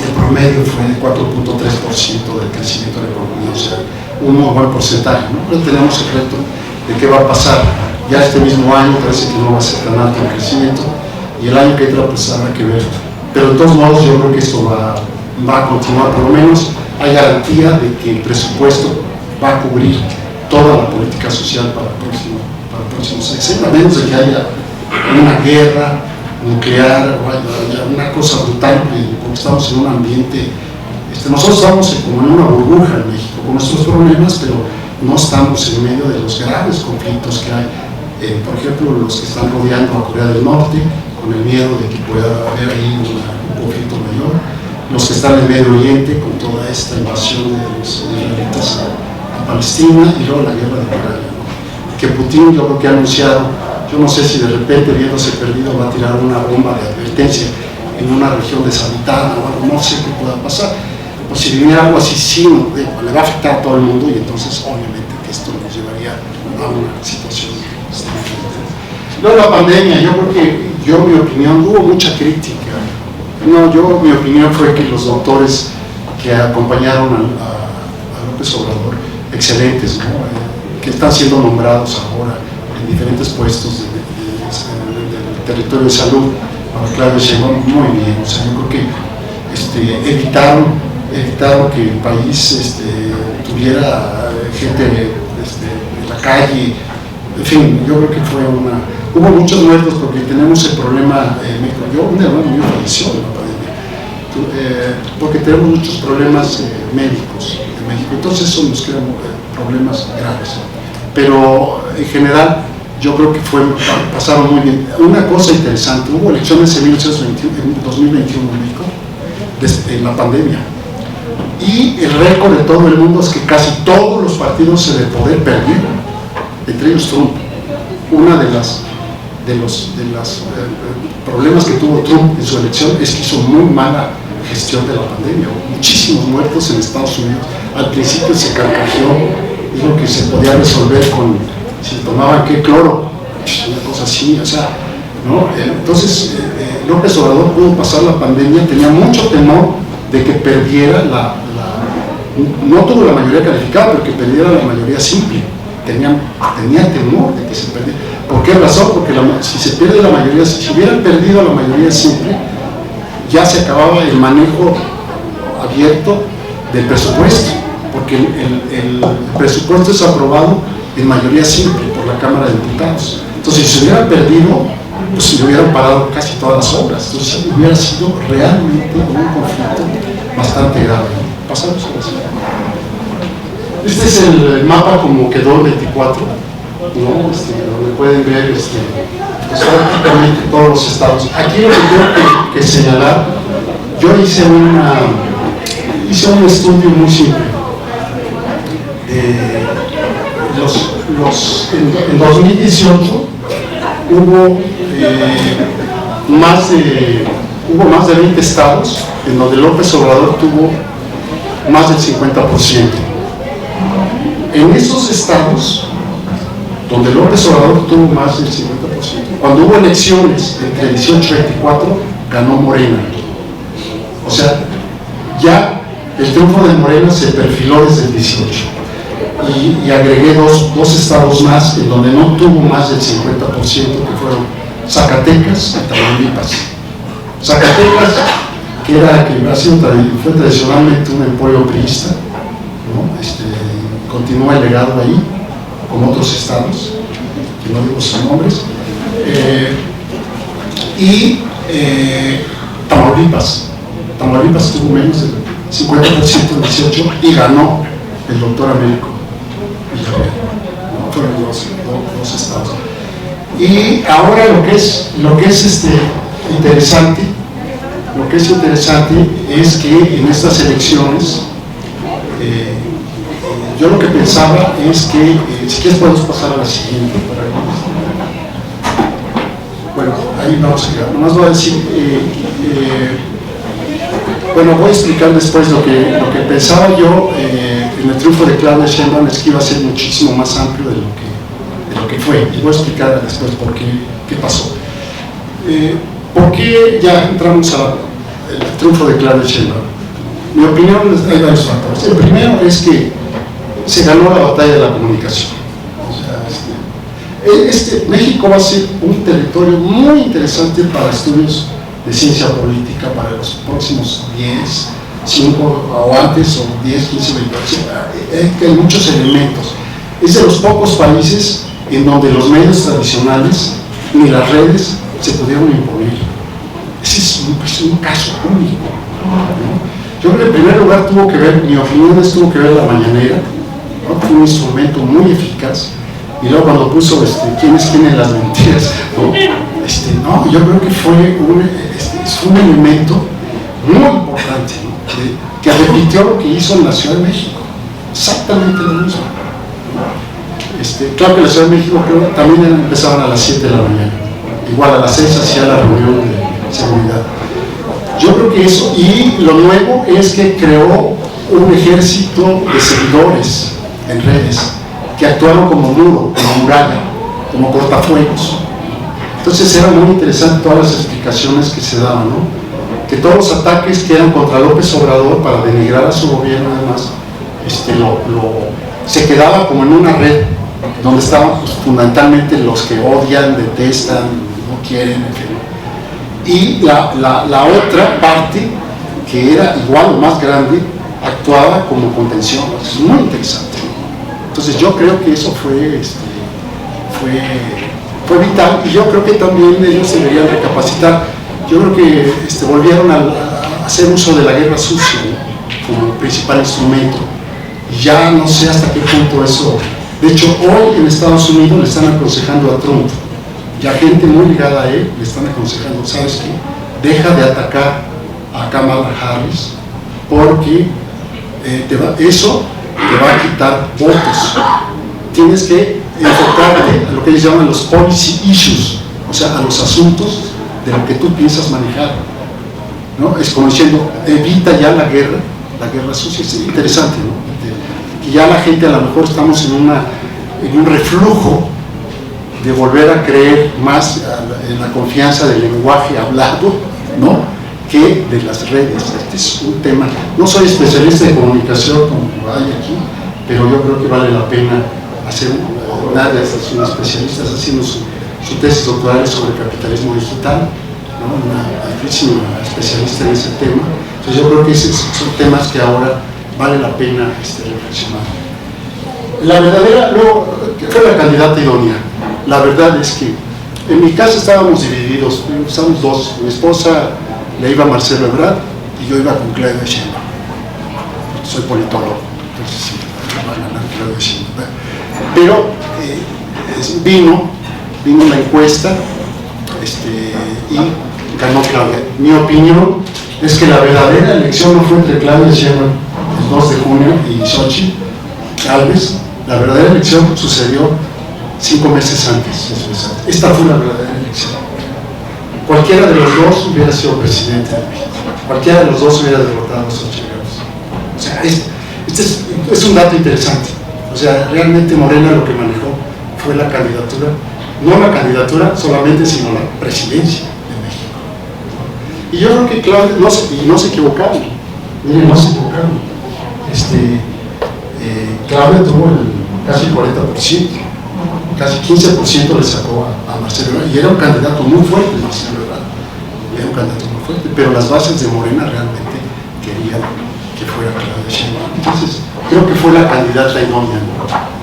el promedio fue de 4.3% del crecimiento de la economía, o sea, un muy buen porcentaje, ¿no? Pero tenemos el reto de qué va a pasar. Ya este mismo año parece que no va a ser tan alto el crecimiento, y el año que entra pues habrá que ver. Pero de todos modos yo creo que esto va a continuar, por lo menos hay garantía de que el presupuesto va a cubrir toda la política social para el próximo sexenio, a menos de que haya una guerra nuclear o haya una cosa brutal, porque estamos en un ambiente, nosotros estamos como en una burbuja en México con nuestros problemas, pero no estamos en medio de los graves conflictos que hay, por ejemplo, los que están rodeando a Corea del Norte, con el miedo de que pueda haber ahí un conflicto mayor, los que están en Medio Oriente con toda esta invasión de los israelitas a Palestina, y luego la guerra de Ucrania, ¿no? Que Putin yo creo que ha anunciado, yo no sé si de repente viéndose perdido va a tirar una bomba de advertencia en una región deshabitada o algo, no sé qué pueda pasar. O si viniera algo así, sí, le va a afectar a todo el mundo, y entonces obviamente que esto nos llevaría a una situación diferente. Luego la pandemia, yo creo que, mi opinión, hubo mucha crítica. Mi opinión fue que los doctores que acompañaron a López Obrador, excelentes, ¿no? Que están siendo nombrados ahora en diferentes puestos del territorio de salud, para Claudia Sheinbaum, muy bien. O sea, yo creo que evitaron que el país tuviera gente en la calle. En fin, yo creo que hubo muchos muertos porque tenemos el problema en México. Un hermano mío falleció en la pandemia, porque tenemos muchos problemas médicos en México, entonces eso nos crea problemas graves. Pero en general yo creo que pasaron muy bien. Una cosa interesante, hubo elecciones en 2021 en México, en la pandemia, y el récord de todo el mundo es que casi todos los partidos en el poder perdieron, entre ellos Trump. Una de los problemas que tuvo Trump en su elección es que hizo muy mala gestión de la pandemia. Hubo muchísimos muertos en Estados Unidos. Al principio se carcajeó, dijo que se podía resolver si tomaban cloro, una cosa así, o sea, ¿no? Entonces López Obrador pudo pasar la pandemia, tenía mucho temor de que perdiera no tuvo la mayoría calificada, pero que perdiera la mayoría simple. Tenía temor de que se perdiera. ¿Por qué razón? Porque si se pierde la mayoría, si hubieran perdido la mayoría simple, ya se acababa el manejo abierto del presupuesto, porque el presupuesto es aprobado en mayoría simple por la Cámara de Diputados. Entonces, si se hubieran perdido, pues se hubieran parado casi todas las obras. Entonces, hubiera sido realmente un conflicto bastante grave. Pasamos a la siguiente. Este es el mapa como quedó el 24, ¿no? Donde pueden ver pues, prácticamente todos los estados. Aquí lo que tengo que señalar, yo hice un estudio muy simple. En 2018 hubo más de 20 estados en donde López Obrador tuvo más del 50%. En esos estados donde López Obrador tuvo más del 50%, cuando hubo elecciones entre 18 y 24, ganó Morena. O sea, ya el triunfo de Morena se perfiló desde el 18. Y agregué dos estados más en donde no tuvo más del 50%, que fueron Zacatecas y Tamaulipas. Zacatecas, que fue tradicionalmente un emporio priista, ¿no? Continúa el legado ahí, como otros estados, que no digo sus nombres, y Tamaulipas tuvo menos del 50% en 18 y ganó el doctor Américo Villarreal, ¿no? Fueron dos estados. Y ahora lo que es interesante es que en estas elecciones yo lo que pensaba es que, si quieres podemos pasar a la siguiente. Bueno, ahí vamos a llegar. Nomás voy a decir, voy a explicar después lo que pensaba yo en el triunfo de Claudia Sheinbaum, es que iba a ser muchísimo más amplio de lo que fue. Y voy a explicar después por qué pasó. ¿Por qué ya entramos al triunfo de Claudia Sheinbaum? Mi opinión, hay varios factores. El primero es que se ganó la batalla de la comunicación. O sea, México va a ser un territorio muy interesante para estudios de ciencia política para los próximos 10, 5 o antes, o 10, 15, 20 años. Hay muchos elementos. Es de los pocos países en donde los medios tradicionales ni las redes se pudieron imponer. Ese es un caso único, ¿no? Yo creo que en primer lugar mi opinión tuvo que ver la mañanera, ¿no? Fue un instrumento muy eficaz. Y luego cuando puso quiénes tienen las mentiras, ¿no? Yo creo que fue un elemento muy importante, ¿no? que repitió lo que hizo en la Ciudad de México, exactamente lo mismo. Claro que en la Ciudad de México también empezaban a las 7 de la mañana, igual a las 6 hacía la reunión de seguridad. Yo creo que eso, y lo nuevo es que creó un ejército de seguidores en redes, que actuaron como muro, como muralla, como cortafuegos. Entonces era muy interesante todas las explicaciones que se daban, ¿no? Que todos los ataques que eran contra López Obrador para denigrar a su gobierno, además, se quedaba como en una red donde estaban pues, fundamentalmente los que odian, detestan, no quieren, en fin. Y la otra parte, que era igual o más grande, actuaba como contención. Es muy interesante. Entonces yo creo que eso fue vital, y yo creo que también ellos deberían recapacitar. Yo creo que volvieron a hacer uso de la guerra sucia, ¿no? Como principal instrumento, y ya no sé hasta qué punto eso. De hecho, hoy en Estados Unidos le están aconsejando a Trump, ya gente muy ligada a él le están aconsejando, ¿sabes qué? Deja de atacar a Kamala Harris, porque eso te va a quitar votos. Tienes que enfocarte a lo que ellos llaman los policy issues, o sea, a los asuntos de lo que tú piensas manejar, ¿no? Es como diciendo, evita ya la guerra sucia. Es interesante, ¿no? Y ya la gente, a lo mejor estamos en un reflujo de volver a creer más en la confianza del lenguaje hablado, ¿no? Que de las redes. Este es un tema, no soy especialista en comunicación como hay aquí, pero yo creo que vale la pena hacer son especialistas haciendo su tesis doctoral sobre capitalismo digital, ¿no? Una altísima especialista en ese tema. Entonces yo creo que esos son temas que ahora vale la pena reflexionar. La verdadera, luego, fue la candidata idónea. La verdad es que en mi casa estábamos divididos, estábamos dos. Mi esposa le iba a Marcelo Ebrard y yo iba con Claudia Sheinbaum. Soy politólogo, entonces sí, va a ganar Claudia Sheinbaum. Pero vino la encuesta y ganó Claudia. Mi opinión es que la verdadera elección no fue entre Claudia Sheinbaum el 2 de junio y Xochitl Gálvez. La verdadera elección sucedió 5 meses antes. Esta fue la verdadera elección. Cualquiera de los dos hubiera sido presidente de México. Cualquiera de los dos hubiera derrotado a Xochitl Gálvez. O sea, este es un dato interesante. O sea, realmente Morena lo que manejó fue la candidatura, no la candidatura solamente, sino la presidencia de México. Y yo creo que Claudia, no se equivocaron, miren, no se equivocaron. Claudia tuvo casi el 40%, casi 15% le sacó a Marcelo Ebrard, y era un candidato muy fuerte, Marcelo Ebrard, era un candidato muy fuerte, pero las bases de Morena realmente querían que fuera Claudia Sheinbaum. Entonces, creo que fue la candidata idónea, ¿no?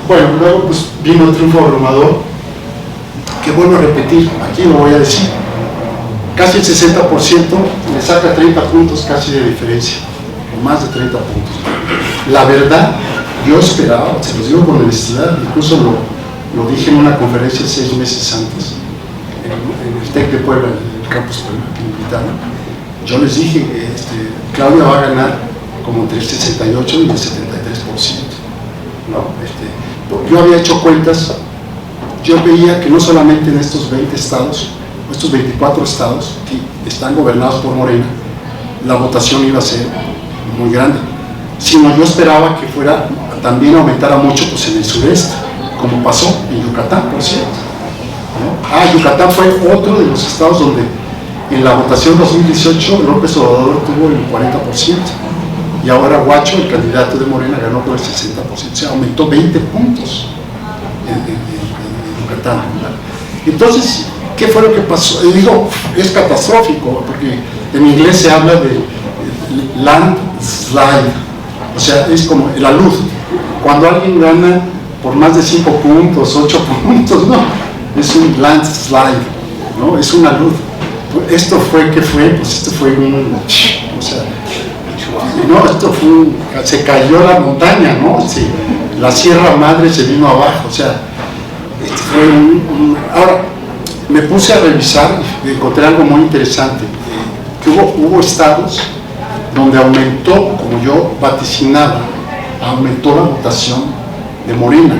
Bueno, luego pues vino el triunfo abrumador, que vuelvo a repetir, aquí lo voy a decir, casi el 60% le saca 30 puntos casi de diferencia, o más de 30 puntos. La verdad, yo esperaba, se los digo con honestidad, incluso lo dije en una conferencia 6 meses antes, en el TEC de Puebla, en el campus Puebla, que me invitaron. Yo les dije, Claudia va a ganar como entre el 68 y el 73%. ¿No? Yo había hecho cuentas, yo veía que no solamente en estos 20 estados, estos 24 estados que están gobernados por Morena, la votación iba a ser muy grande, sino yo esperaba que fuera, también aumentara mucho pues, en el sureste, como pasó en Yucatán, por cierto, ¿no? Yucatán fue otro de los estados donde en la votación 2018 López Obrador tuvo el 40%. Y ahora Guacho, el candidato de Morena, ganó por el 60%, o sea, aumentó 20 puntos en Yucatán, ¿verdad? Entonces, ¿qué fue lo que pasó? Digo, es catastrófico, porque en inglés se habla de landslide, o sea, es como la luz. Cuando alguien gana por más de 5 puntos, 8 puntos, no, es un landslide, ¿no? Es una luz. Esto fue, ¿qué fue? Pues esto fue o sea, no, se cayó la montaña, ¿no? Sí, la Sierra Madre se vino abajo, o sea, fue Ahora, me puse a revisar y encontré algo muy interesante, que hubo estados donde aumentó, como yo vaticinaba, aumentó la votación de Morena.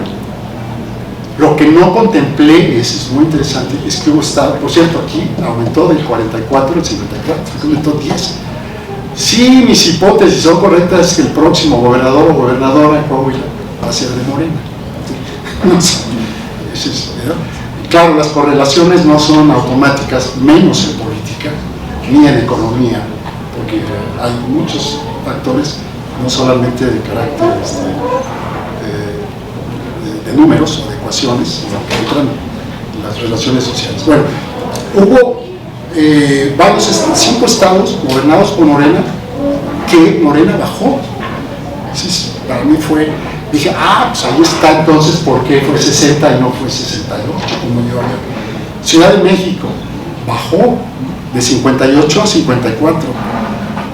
Lo que no contemplé, es muy interesante, es que hubo estados, por cierto, aquí aumentó del 44 al 54, aumentó 10. Si mis hipótesis son correctas, es que el próximo gobernador o gobernadora en Coahuila va a ser de Morena. No sé. Claro, las correlaciones no son automáticas, menos en política, ni en economía, porque hay muchos factores, no solamente de carácter de números o de ecuaciones, sino que entran en las relaciones sociales. Bueno, hubo 5 estados gobernados por Morena, que Morena bajó. Entonces, para mí dije, pues ahí está entonces por qué fue 60 y no fue 68, como yo había. Ciudad de México bajó de 58 a 54.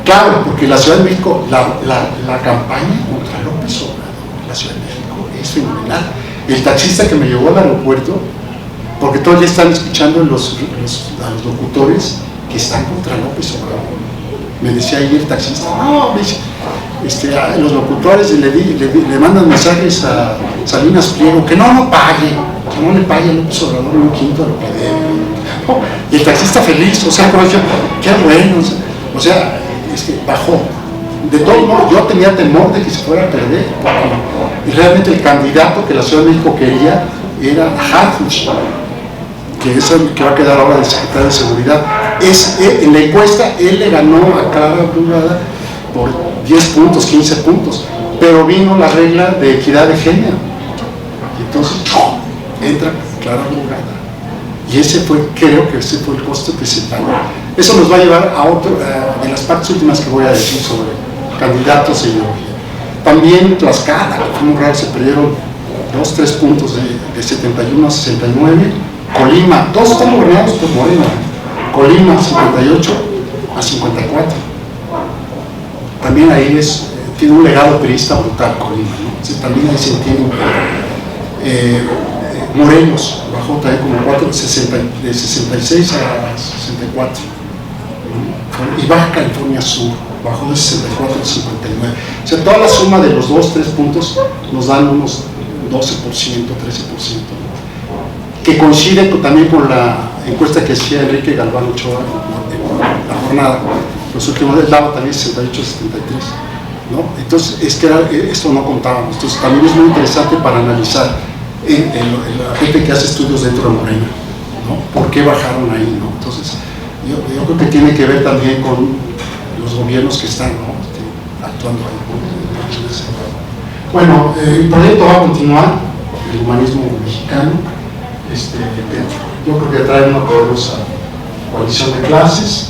Claro, porque la Ciudad de México, la campaña contra López Obrador, la Ciudad de México es fenomenal. El taxista que me llevó al aeropuerto, porque todos ya están escuchando a los locutores que están contra López Obrador. Me decía ahí el taxista, no, me dice, los locutores le mandan mensajes a Salinas Pliego que no pague, que no le pague a López Obrador un quinto de lo que debe. Y el taxista feliz, o sea, como yo, qué bueno, o sea, bajó. De todo modo, yo tenía temor de que se fuera a perder, porque realmente el candidato que la Ciudad de México quería era Harfuch, que es el que va a quedar ahora de secretario de Seguridad. En la encuesta él le ganó a Clara Brugada por 10 puntos, 15 puntos, pero vino la regla de equidad de género, y entonces entra Clara Brugada, y creo que ese fue el costo que se pagó. Eso nos va a llevar a otro de las partes últimas que voy a decir sobre candidatos e ideología. También Tlaxcala, que fue muy raro, se perdieron 2-3 puntos de 71 a 69. Colima, todos están gobernados por Morena. Colima, 58 a 54. También ahí tiene un legado periodista brutal, Colima, ¿no? También ahí se entiende. Morelos bajó también como 4, de 66 a 64. Y Baja California Sur bajó de 64 a 59. O sea, toda la suma de los 2-3 puntos nos dan unos 12%, 13%, ¿no? Que coincide también con la encuesta que hacía Enrique Galván Ochoa en la jornada. Los últimos días daba también 68 a 73, ¿no? Entonces, esto no contábamos. Entonces, también es muy interesante para analizar la gente que hace estudios dentro de Morena, ¿no? ¿Por qué bajaron ahí, no? Entonces, yo creo que tiene que ver también con los gobiernos que están, ¿no? Actuando ahí. Bueno, el proyecto va a continuar, el humanismo mexicano. Yo creo que trae una poderosa coalición de clases,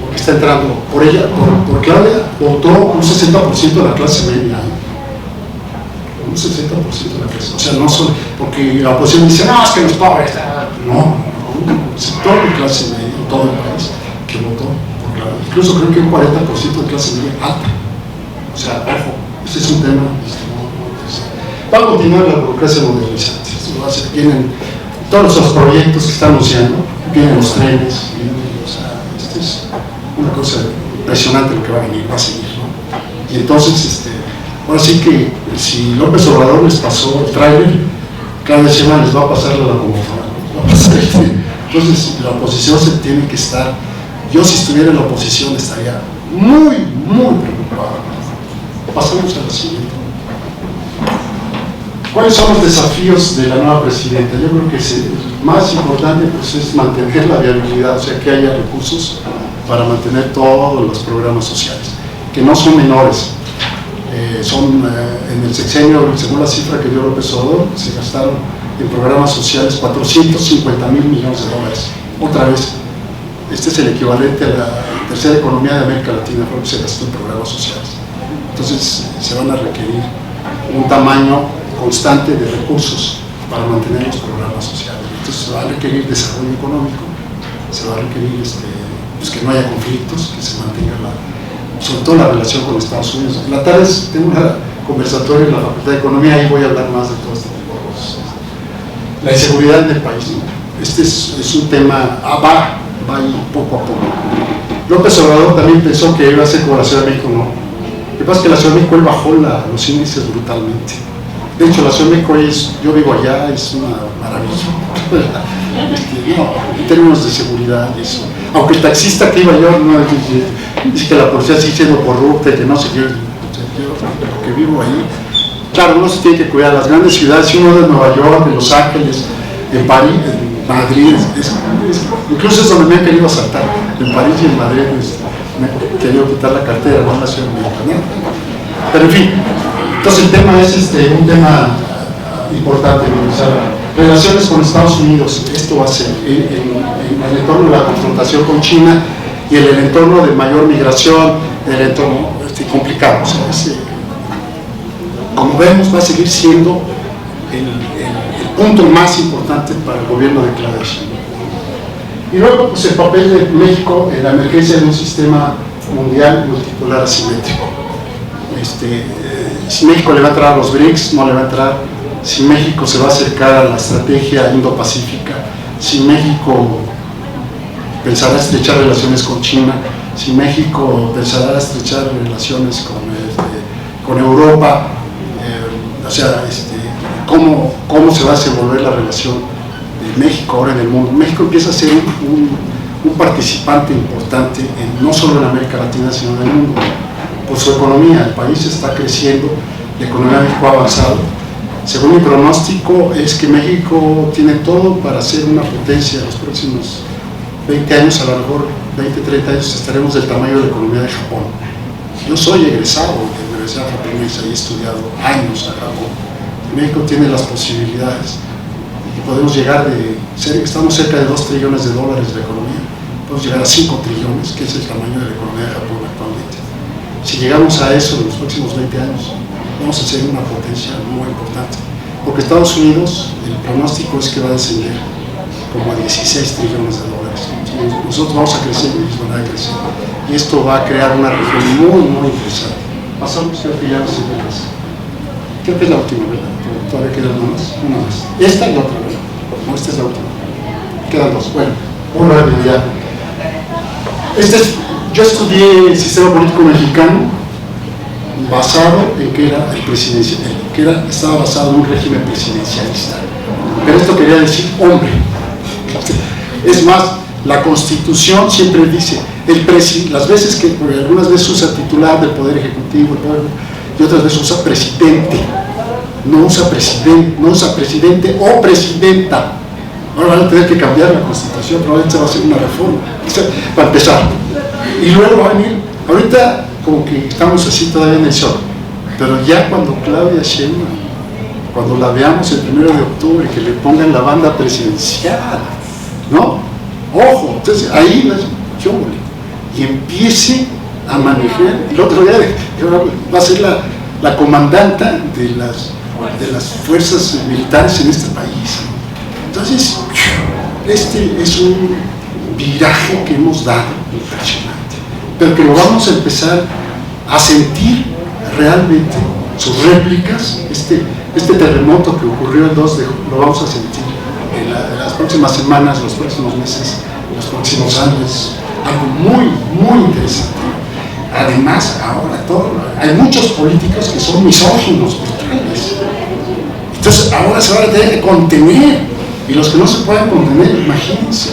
porque está entrando por ella, por Claudia, votó un 60% de la clase media, un 60% de la clase, o sea, no solo, porque la oposición dice, no, es que los pobres, no, un sector de clase media en todo el país que votó por Claudia, incluso creo que un 40% de clase media alta, o sea, ojo, ese es un tema, va a continuar la burocracia modernizante, esto va a ser, tienen todos los proyectos que están anunciando, vienen los trenes, o sea, es una cosa impresionante lo que va a venir, va a seguir, ¿no? Y entonces, ahora sí que si López Obrador les pasó el tráiler, Claudia Sheinbaum les va a pasar la locomotora, ¿no? Entonces la oposición se tiene que estar, yo si estuviera en la oposición estaría muy, muy preocupado. Pasamos a la siguiente. ¿Cuáles son los desafíos de la nueva presidenta? Yo creo que el más importante pues, es mantener la viabilidad, o sea, que haya recursos para mantener todos los programas sociales, que no son menores. En el sexenio, según la cifra que dio López Obrador, se gastaron en programas sociales 450,000 millones de dólares. Otra vez, este es el equivalente a la tercera economía de América Latina, creo que se gastó en programas sociales. Entonces, se van a requerir un tamaño constante de recursos para mantener los programas sociales. Entonces se va a requerir desarrollo económico, se va a requerir pues que no haya conflictos, que se mantenga sobre todo la relación con Estados Unidos. En la tarde tengo una conversatoria en la Facultad de Economía y voy a hablar más de todo este tipo de cosas. La inseguridad en el país, ¿no? Este es un tema, va a ir poco a poco. López Obrador también pensó que iba a ser como la Ciudad de México, no. Lo que pasa es que la Ciudad de México él bajó los índices brutalmente. De hecho, la Ciudad de México, yo vivo allá, es una maravilla. No, en términos de seguridad, eso. Aunque el taxista que iba yo, no, dice que la policía sigue siendo corrupta y que no sé qué. Yo que vivo ahí, claro, uno se tiene que cuidar. Las grandes ciudades, si uno de Nueva York, de Los Ángeles, en París, en Madrid, incluso es donde me han querido asaltar, en París y en Madrid me han querido quitar la cartera, no la Ciudad de México, ¿no? Pero en fin, entonces el tema es un tema importante, ¿no? O sea, relaciones con Estados Unidos, esto va a ser en el entorno de la confrontación con China y en el entorno de mayor migración, el entorno complicado. O sea, como vemos, va a seguir siendo el punto más importante para el gobierno de Claudia Sheinbaum. Y luego, pues, el papel de México en la emergencia de un sistema mundial multipolar asimétrico. Si México le va a entrar a los BRICS, no le va a entrar. Si México se va a acercar a la estrategia Indo-Pacífica, si México pensará estrechar relaciones con China, si México pensará estrechar relaciones con Europa, o sea, cómo se va a desenvolver la relación de México ahora en el mundo. México empieza a ser un participante importante, no solo en América Latina, sino en el mundo, por su economía. El país está creciendo, la economía de México ha avanzado. Según mi pronóstico, es que México tiene todo para ser una potencia en los próximos 20 años, a lo mejor 20, 30 años estaremos del tamaño de la economía de Japón. Yo soy egresado de la Universidad Japonesa y he estudiado años a Japón. México tiene las posibilidades y podemos llegar estamos cerca de 2 trillones de dólares de economía, podemos llegar a 5 trillones, que es el tamaño de la economía de Japón actualmente. Si llegamos a eso en los próximos 20 años, vamos a ser una potencia muy importante, porque Estados Unidos, el pronóstico es que va a descender como a 16 trillones de dólares. Nosotros vamos a crecer y ellos van a crecer, y esto va a crear una región muy, muy interesante. Pasamos, creo que ya no sé qué más. Creo que es la última, ¿verdad? Todavía quedan una más. Esta y la otra, ¿verdad? No, esta es la última. Quedan dos. Bueno, una realidad. Yo estudié el sistema político mexicano basado en que estaba basado en un régimen presidencialista. Pero esto quería decir hombre. Es más, la Constitución siempre dice, las veces que, porque algunas veces usa titular del Poder Ejecutivo, y otras veces usa presidente, no usa presidente o presidenta. Ahora van a tener que cambiar la Constitución, probablemente va a ser una reforma, para empezar. Y luego va a venir, ahorita como que estamos así todavía en el show, pero ya cuando Claudia Sheinbaum, cuando la veamos el 1 de octubre, que le pongan la banda presidencial, ¿no? Ojo, entonces ahí y empiece a manejar. El otro día va a ser la comandanta de las fuerzas militares en este país. Entonces, este es un viraje que hemos dado impresionante, pero que lo vamos a empezar a sentir realmente. Sus réplicas, este terremoto que ocurrió el 2 de julio, lo vamos a sentir en las próximas semanas, los próximos meses, los próximos años. Algo muy, muy interesante. Además, ahora hay muchos políticos que son misóginos, brutales. Entonces, ahora se van a tener que contener. Y los que no se pueden contener, imagínense.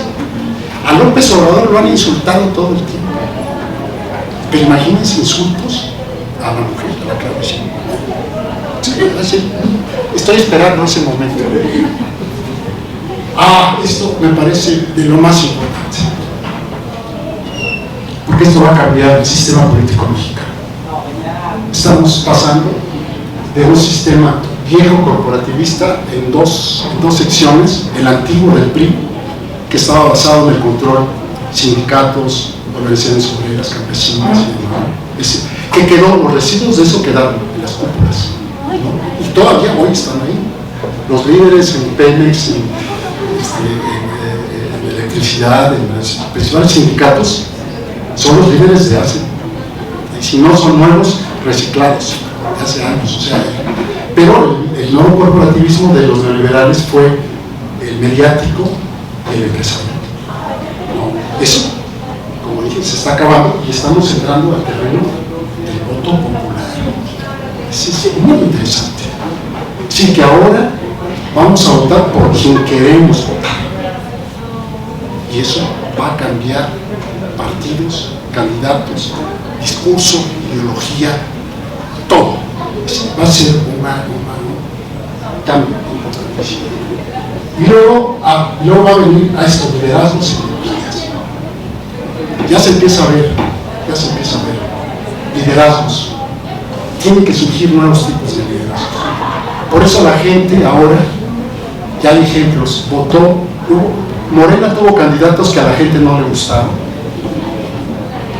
A López Obrador lo han insultado todo el tiempo. Pero imagínense insultos a la mujer, a la Claudia Sheinbaum. Estoy esperando ese momento. Esto me parece de lo más importante, porque esto va a cambiar el sistema político mexicano. Estamos pasando de un sistema viejo corporativista en dos secciones: el antiguo del PRI, que estaba basado en el control, sindicatos, organizaciones obreras, campesinas y demás, que quedó, los residuos de eso quedaron en las cúpulas, ¿no? Y todavía hoy están ahí. Los líderes en Pemex, en electricidad, en los principales sindicatos, son los líderes de hace, y si no son nuevos, reciclados de hace años. O sea, pero el nuevo corporativismo de los neoliberales fue el mediático, el empresarial, ¿no? Eso, como dije, se está acabando y estamos entrando al terreno del voto popular. Es muy interesante. Así que ahora vamos a votar por quien queremos votar. Y eso va a cambiar partidos, candidatos, discurso, ideología, todo. Va a ser cambio importantísimo. Y luego va a venir a estos liderazgos y ideologías. Ya se empieza a ver liderazgos. Tienen que surgir nuevos tipos de liderazgos. Por eso la gente ahora, ya hay ejemplos, Morena tuvo candidatos que a la gente no le gustaron.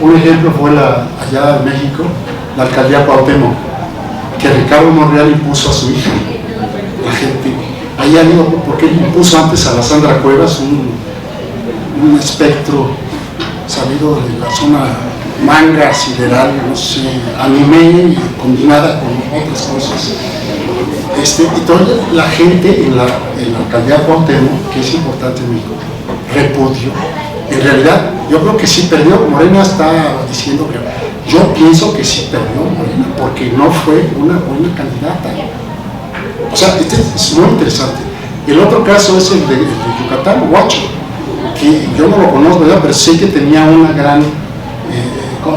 Un ejemplo fue allá en México, la alcaldía Cuauhtémoc, que Ricardo Monreal impuso a su hija. La gente, ahí han ido, porque él impuso antes a la Sandra Cuevas, un espectro salido de la zona manga, sideral, no sé, anime, combinada con otras cosas. Entonces la gente en la alcaldía Cuauhtémoc, que es importante en México, repudio. En realidad, yo creo que sí perdió. Morena está diciendo que yo pienso que sí perdió Morena, porque no fue una buena candidata. O sea, este es muy interesante. El otro caso es el de Yucatán, Huacho, que yo no lo conozco, ¿verdad? Pero sé que tenía una gran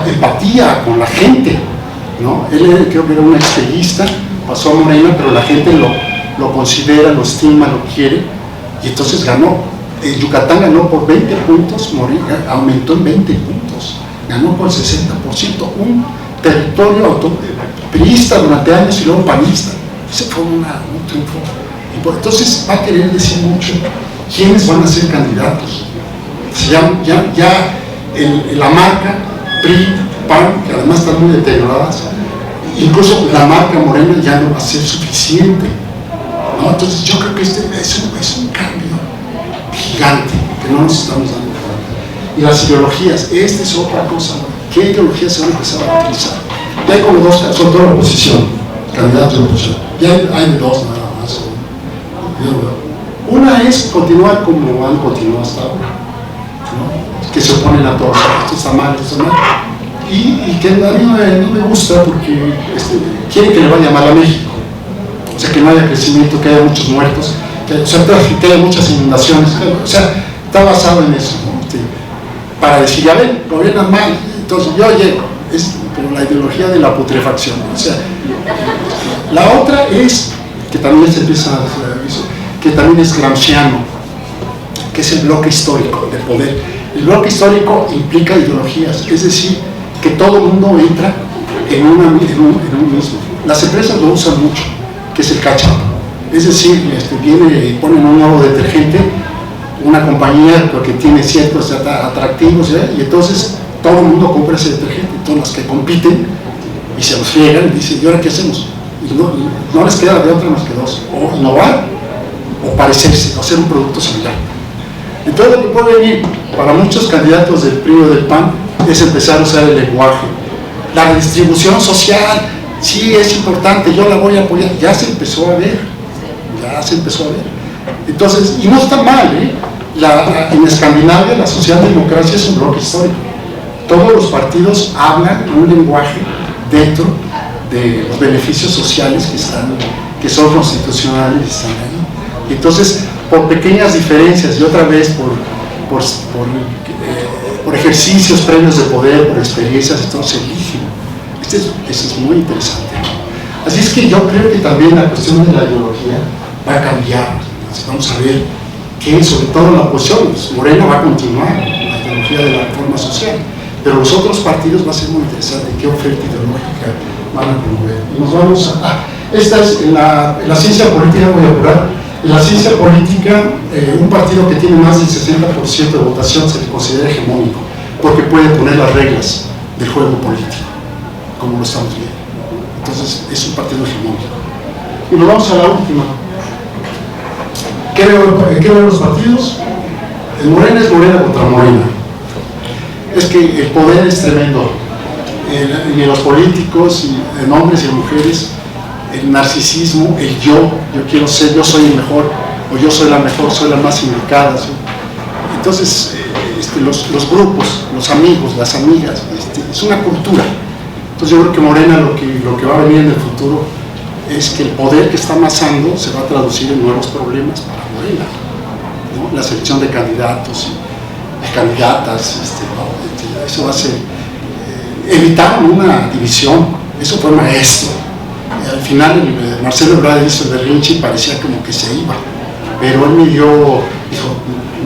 empatía con la gente, ¿no? Él creo que era un expeguista, pasó a Morena, pero la gente lo considera, lo estima, lo quiere, y entonces ganó. Yucatán ganó por 20 puntos, Morena aumentó en 20 puntos, ganó por 60%, un territorio priista durante años y luego panista. Ese fue un triunfo. Entonces va a querer decir mucho quiénes van a ser candidatos. La marca PRI, PAN, que además están muy deterioradas, incluso la marca Morena ya no va a ser suficiente, ¿no? Entonces yo creo que es un cambio gigante que no nos estamos dando cuenta. Y las ideologías, esta es otra cosa. ¿Qué ideologías se van a empezar a utilizar? Ya hay como dos, son toda la oposición, candidatos de oposición. Ya hay dos nada más. Una es continuar como han continuado hasta ahora, ¿no? Que se oponen a todo, esto está mal, esto está mal. Y que a mí no me gusta porque quieren que le vaya mal a México. O sea, que no haya crecimiento, que haya muchos muertos, que haya muchas inundaciones. O sea, está basado en eso, ¿no? Para decir, ya ven, gobiernan mal, entonces yo llego. Es como la ideología de la putrefacción. O sea, la otra es, que también se empieza a que también es gramsciano, que es el bloque histórico del poder. El bloque histórico implica ideologías, es decir, que todo el mundo entra en un mismo. Las empresas lo usan mucho, que es el catch-up. Es decir, viene y ponen un nuevo detergente, una compañía que tiene ciertos atractivos, y entonces todo el mundo compra ese detergente. Entonces los que compiten y se los friegan y dicen, ¿y ahora qué hacemos? Y no les queda de otra más que dos, o innovar o parecerse, o hacer un producto similar. Entonces lo que puede venir para muchos candidatos del PRI o del PAN es empezar a usar el lenguaje. La redistribución social, sí es importante, yo la voy a apoyar, ya se empezó a ver. Entonces, y no está mal, en Escandinavia la socialdemocracia es un bloque histórico. Todos los partidos hablan un lenguaje dentro de los beneficios sociales que son constitucionales y están ahí. Entonces, por pequeñas diferencias y otra vez por ejercicios previos de poder, por experiencias, entonces se eligen. Eso es muy interesante. Así es que yo creo que también la cuestión de la ideología va a cambiar. Entonces vamos a ver que sobre todo la oposición, Morena va a continuar la ideología de la reforma social, pero los otros partidos va a ser muy interesante qué oferta ideológica van a promover. Y nos vamos esta es en la ciencia política, voy a apurar. En la ciencia política, un partido que tiene más del 60% de votación se le considera hegemónico, porque puede poner las reglas del juego político, como lo estamos viendo. Entonces, es un partido hegemónico. Y nos vamos a la última. ¿Qué ven los partidos? El Morena es Morena contra Morena. Es que el poder es tremendo. En los políticos, en hombres y en mujeres, el narcisismo, el yo quiero ser, yo soy el mejor, o yo soy la mejor, soy la más indicada. ¿Sí? Entonces, los grupos, los amigos, las amigas, es una cultura. Entonces yo creo que Morena lo que va a venir en el futuro es que el poder que está amasando se va a traducir en nuevos problemas para Morena, ¿no? La selección de candidatos y candidatas, eso va a ser, evitaron una división, eso fue maestro. Al final Marcelo Ebrard hizo el berrinche y parecía como que se iba, pero él me dijo,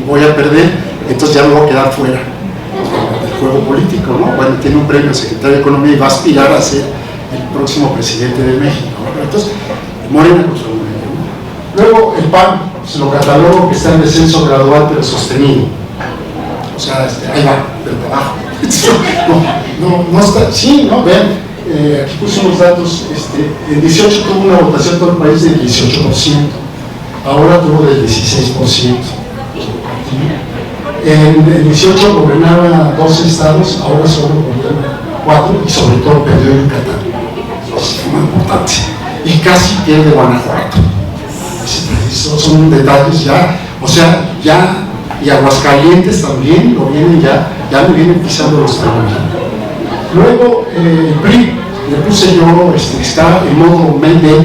voy a perder, entonces ya me voy a quedar fuera del juego político, ¿no? Bueno, tiene un premio secretario de Economía y va a aspirar a ser el próximo presidente de México, ¿no? Entonces, Morena contra Morena, ¿no? Luego el PAN, pues, lo catalogo que está en descenso gradual pero sostenido, o sea, ahí va, pero para abajo. No está, sí, no, vean, aquí puse unos datos, en 18 tuvo una votación en todo el país del 18%, ahora tuvo del 16%. En 18 gobernaba 12 estados, ahora solo gobierna 4 y sobre todo perdió Yucatán. Es muy importante. Y casi pierde Guanajuato. Esos son detalles ya, o sea, ya, y Aguascalientes también lo vienen ya le vienen pisando los talones. Luego el PRI, le puse yo, está en modo Mayday,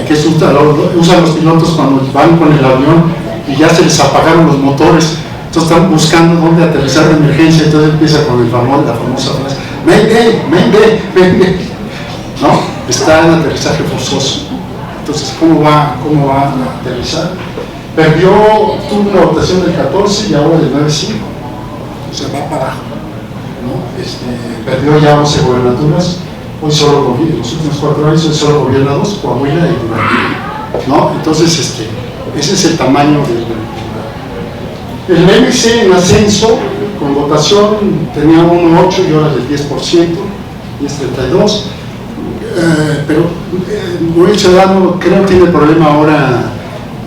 que es usan los pilotos cuando van con el avión y ya se les apagaron los motores, entonces están buscando dónde aterrizar de emergencia, entonces empieza con la famosa frase, Mayday, ¿no? Está en aterrizaje forzoso. Entonces, ¿cómo va a aterrizar? Tuvo una votación del 14 y ahora del 9.5, o sea, va para abajo, ¿no? Perdió ya 11 gobernaturas, hoy solo gobierna, los últimos 4 años hoy solo gobierna 2, Coahuila y Durango, ¿no? Entonces, ese es el tamaño del MC en ascenso, con votación tenía 1.8 y ahora del 10%, y es 32%, pero Movimiento Ciudadano creo que tiene problema ahora,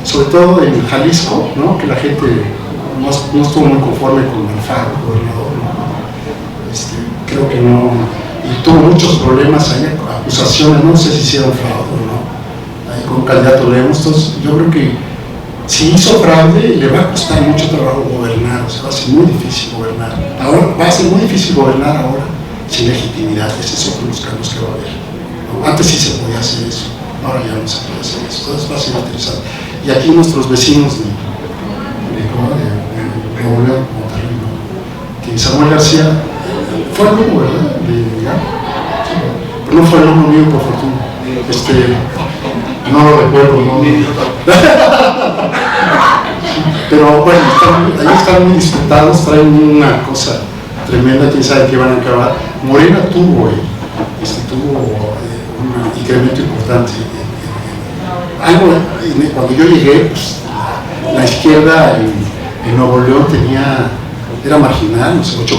sobre todo en Jalisco, ¿no? Que la gente no estuvo muy conforme con Alfaro, el gobernador, ¿no? Creo que no, y tuvo muchos problemas ahí, acusaciones, no sé si hicieron fraude o no, ahí con un candidato Lemos. Entonces yo creo que si hizo fraude le va a costar mucho trabajo gobernar, o sea, va a ser muy difícil gobernar. Ahora va a ser muy difícil gobernar ahora sin legitimidad, ese es otro de los cambios que va a haber, ¿no? Antes sí se podía hacer eso, ahora ya no se puede hacer eso, entonces va a ser interesante. Y aquí nuestros vecinos de Nuevo León, Monterrey, ¿no? Que Samuel García fue alumno, ¿verdad? Pero no fue alumno mío, por fortuna. No lo recuerdo, no. Pero bueno, ahí están muy disputados, traen una cosa tremenda, quién sabe qué van a acabar. Morena tuvo un incremento importante. Cuando yo llegué, pues, la izquierda en Nuevo León era marginal, no sé, 8%, 7%.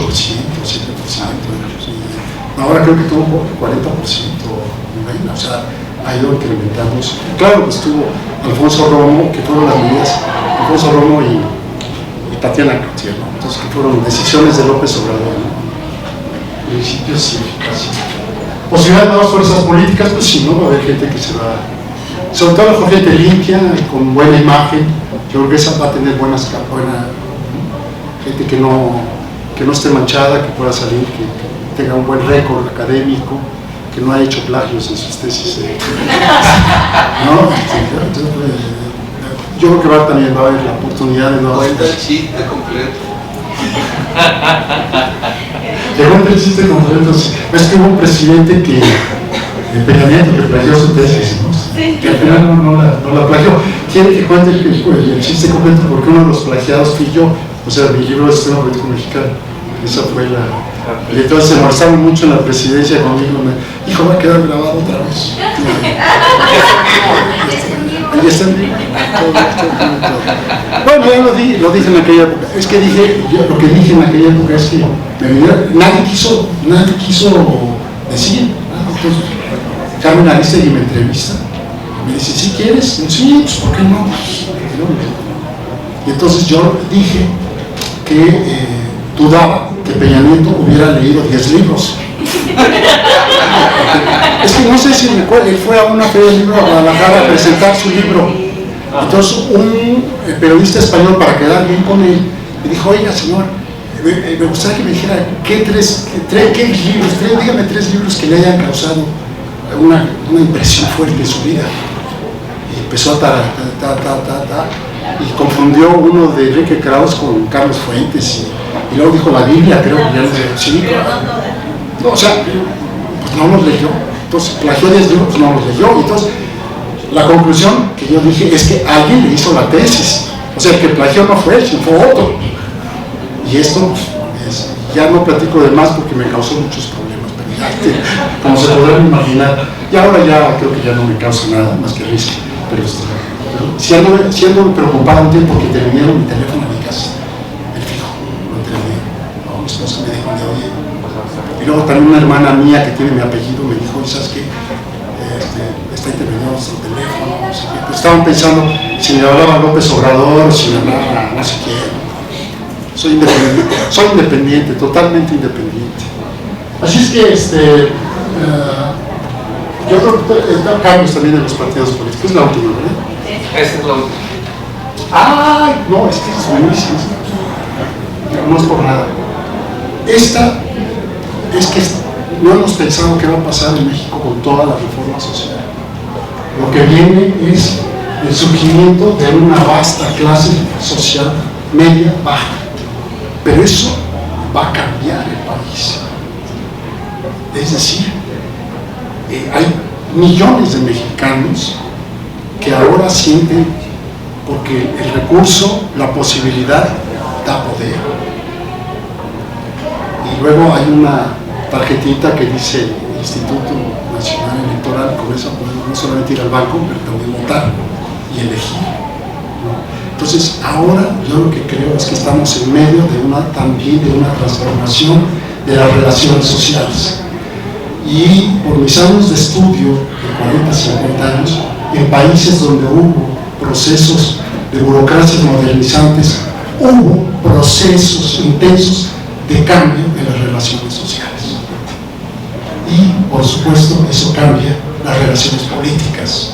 Ahora creo que tuvo 40%, o sea, ha ido incrementándose. Claro, pues estuvo Alfonso Romo, que fueron las medidas, Alfonso Romo y Tatiana Cloutier, ¿no? Entonces, que fueron decisiones de López Obrador, ¿no? Principios y eficacia. Posibilidad de nuevas fuerzas políticas, pues sí, ¿no? Va a haber gente que se va, sobre todo gente limpia, con buena imagen. Yo creo que esa va a tener buena gente que no esté manchada, que pueda salir, que tenga un buen récord académico, que no haya hecho plagios en sus tesis. ¿No? Yo creo que también va a haber la oportunidad de nuevas. Cuenta el chiste completo. Que cuenta el chiste completo. Es que hubo un presidente que Peña Nieto, que plagió su tesis, ¿no? Sí. Que al final no la plagió. Quiere que cuente el chiste completo porque uno de los plagiados fui yo, o sea, mi libro de Sistema Político Mexicano. Esa fue y entonces se marzaron mucho en la presidencia conmigo. Hijo, va a quedar grabado otra vez. Ahí está en vivo. Bueno, yo lo dije en aquella época. Es que lo que dije en aquella época es que nadie quiso decir. Entonces, Carmen Aristegui me entrevista. Me dice, ¿sí quieres? Sí, pues ¿por qué no? Y entonces yo dije que dudaba que Peña Nieto hubiera leído 10 libros. Es que no sé si recuerda, él fue a una feria de libro a Guadalajara a presentar su libro. Entonces un periodista español, para quedar bien con él, me dijo, oiga señor, me gustaría que me dijera qué libros, dígame 3 libros que le hayan causado una impresión fuerte en su vida. Y empezó a y confundió uno de Enrique Krauss con Carlos Fuentes y luego dijo la Biblia, creo que ya no sé, sí, no, o sea, pues no los leyó. Entonces, plagió 10 libros, pues no los leyó. Entonces, la conclusión que yo dije es que alguien le hizo la tesis. O sea, el que plagió no fue él, sino fue otro. Y esto, pues, ya no platico de más porque me causó muchos problemas, pero ya, como se podrán imaginar, y ahora ya creo que ya no me causa nada más que risa. Pero siendo preocupado un tiempo que terminaron mi teléfono a mi casa, el fijo, lo terminé. No, mi esposa me dijo, oye. Y luego también una hermana mía que tiene mi apellido me dijo, ¿sabes qué? Está intervenido nuestro teléfono, no sé qué. Pues estaban pensando si me hablaba López Obrador, si me hablaba no sé quién. Soy independiente, totalmente independiente. Así es que yo creo que hay cambios también en los partidos políticos. Es la última, ¿verdad? Esa es la última. ¡Ay! No, es que es buenísimo. No es por nada. Esta es que no hemos pensado qué va a pasar en México con toda la reforma social. Lo que viene es el surgimiento de una vasta clase social media baja. Pero eso va a cambiar el país. Es decir, hay millones de mexicanos que ahora sienten, porque el recurso, la posibilidad, da poder. Y luego hay una tarjetita que dice Instituto Nacional Electoral, con esa podemos no solamente ir al banco, pero también votar y elegir, ¿no? Entonces, ahora yo lo que creo es que estamos en medio también de una transformación de las relaciones sociales. Y por mis años de estudio, de 40, 50 años, en países donde hubo procesos de burocracias modernizantes, hubo procesos intensos de cambio en las relaciones sociales. Y, por supuesto, eso cambia las relaciones políticas.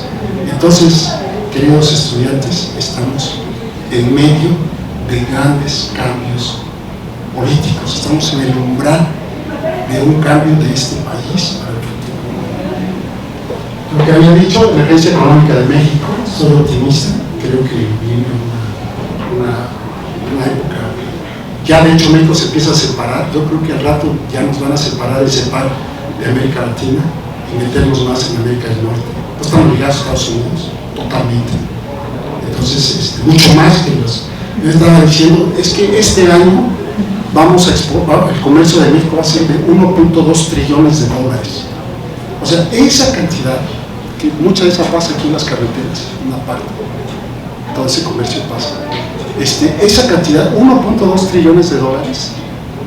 Entonces, queridos estudiantes, estamos en medio de grandes cambios políticos. Estamos en el umbral de un cambio de este país para el futuro. Lo que había dicho, la Emergencia Económica de México, soy optimista, creo que viene una época. Ya de hecho México se empieza a separar, yo creo que al rato ya nos van a separar el CEPAL de América Latina y meternos más en América del Norte. No estamos ligados a Estados Unidos, totalmente. Entonces, mucho más que los... Yo estaba diciendo, es que este año vamos a exportar, el comercio de México va a ser de 1.2 trillones de dólares. O sea, esa cantidad, que mucha de esa pasa aquí en las carreteras, una parte, todo ese comercio pasa. Esa cantidad, 1.2 trillones de dólares,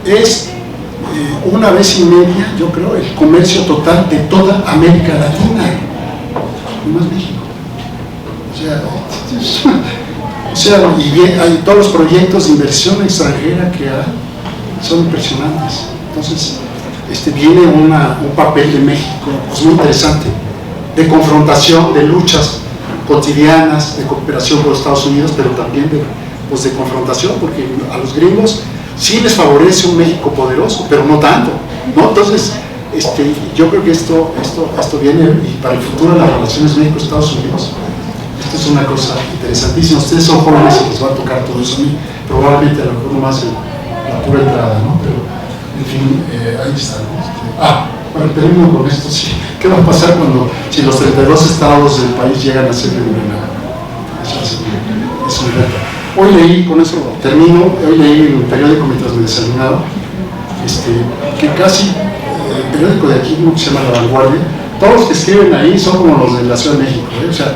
es una vez y media, yo creo, el comercio total de toda América Latina, no más México. O sea, y bien, hay todos los proyectos de inversión extranjera que hay, son impresionantes. Entonces, viene un papel de México pues, muy interesante, de confrontación, de luchas cotidianas, de cooperación con los Estados Unidos, pero también de confrontación, porque a los gringos sí les favorece un México poderoso, pero no tanto, ¿no? Entonces, yo creo que esto viene, y para el futuro de las relaciones México-Estados Unidos, esto es una cosa interesantísima. Ustedes son jóvenes y les va a tocar todo eso a mí, probablemente a lo mejor nomás la pura entrada, ¿no? Pero, en fin, ahí está, ¿no? Bueno, termino con esto, sí. ¿Qué va a pasar si los 32 estados del país llegan a ser de gobernador? Eso es un reto. Hoy leí, con eso termino, hoy leí en el periódico mientras me desayunaba, que casi, el periódico de aquí, que se llama La Vanguardia, todos los que escriben ahí son como los de la Ciudad de México, o sea,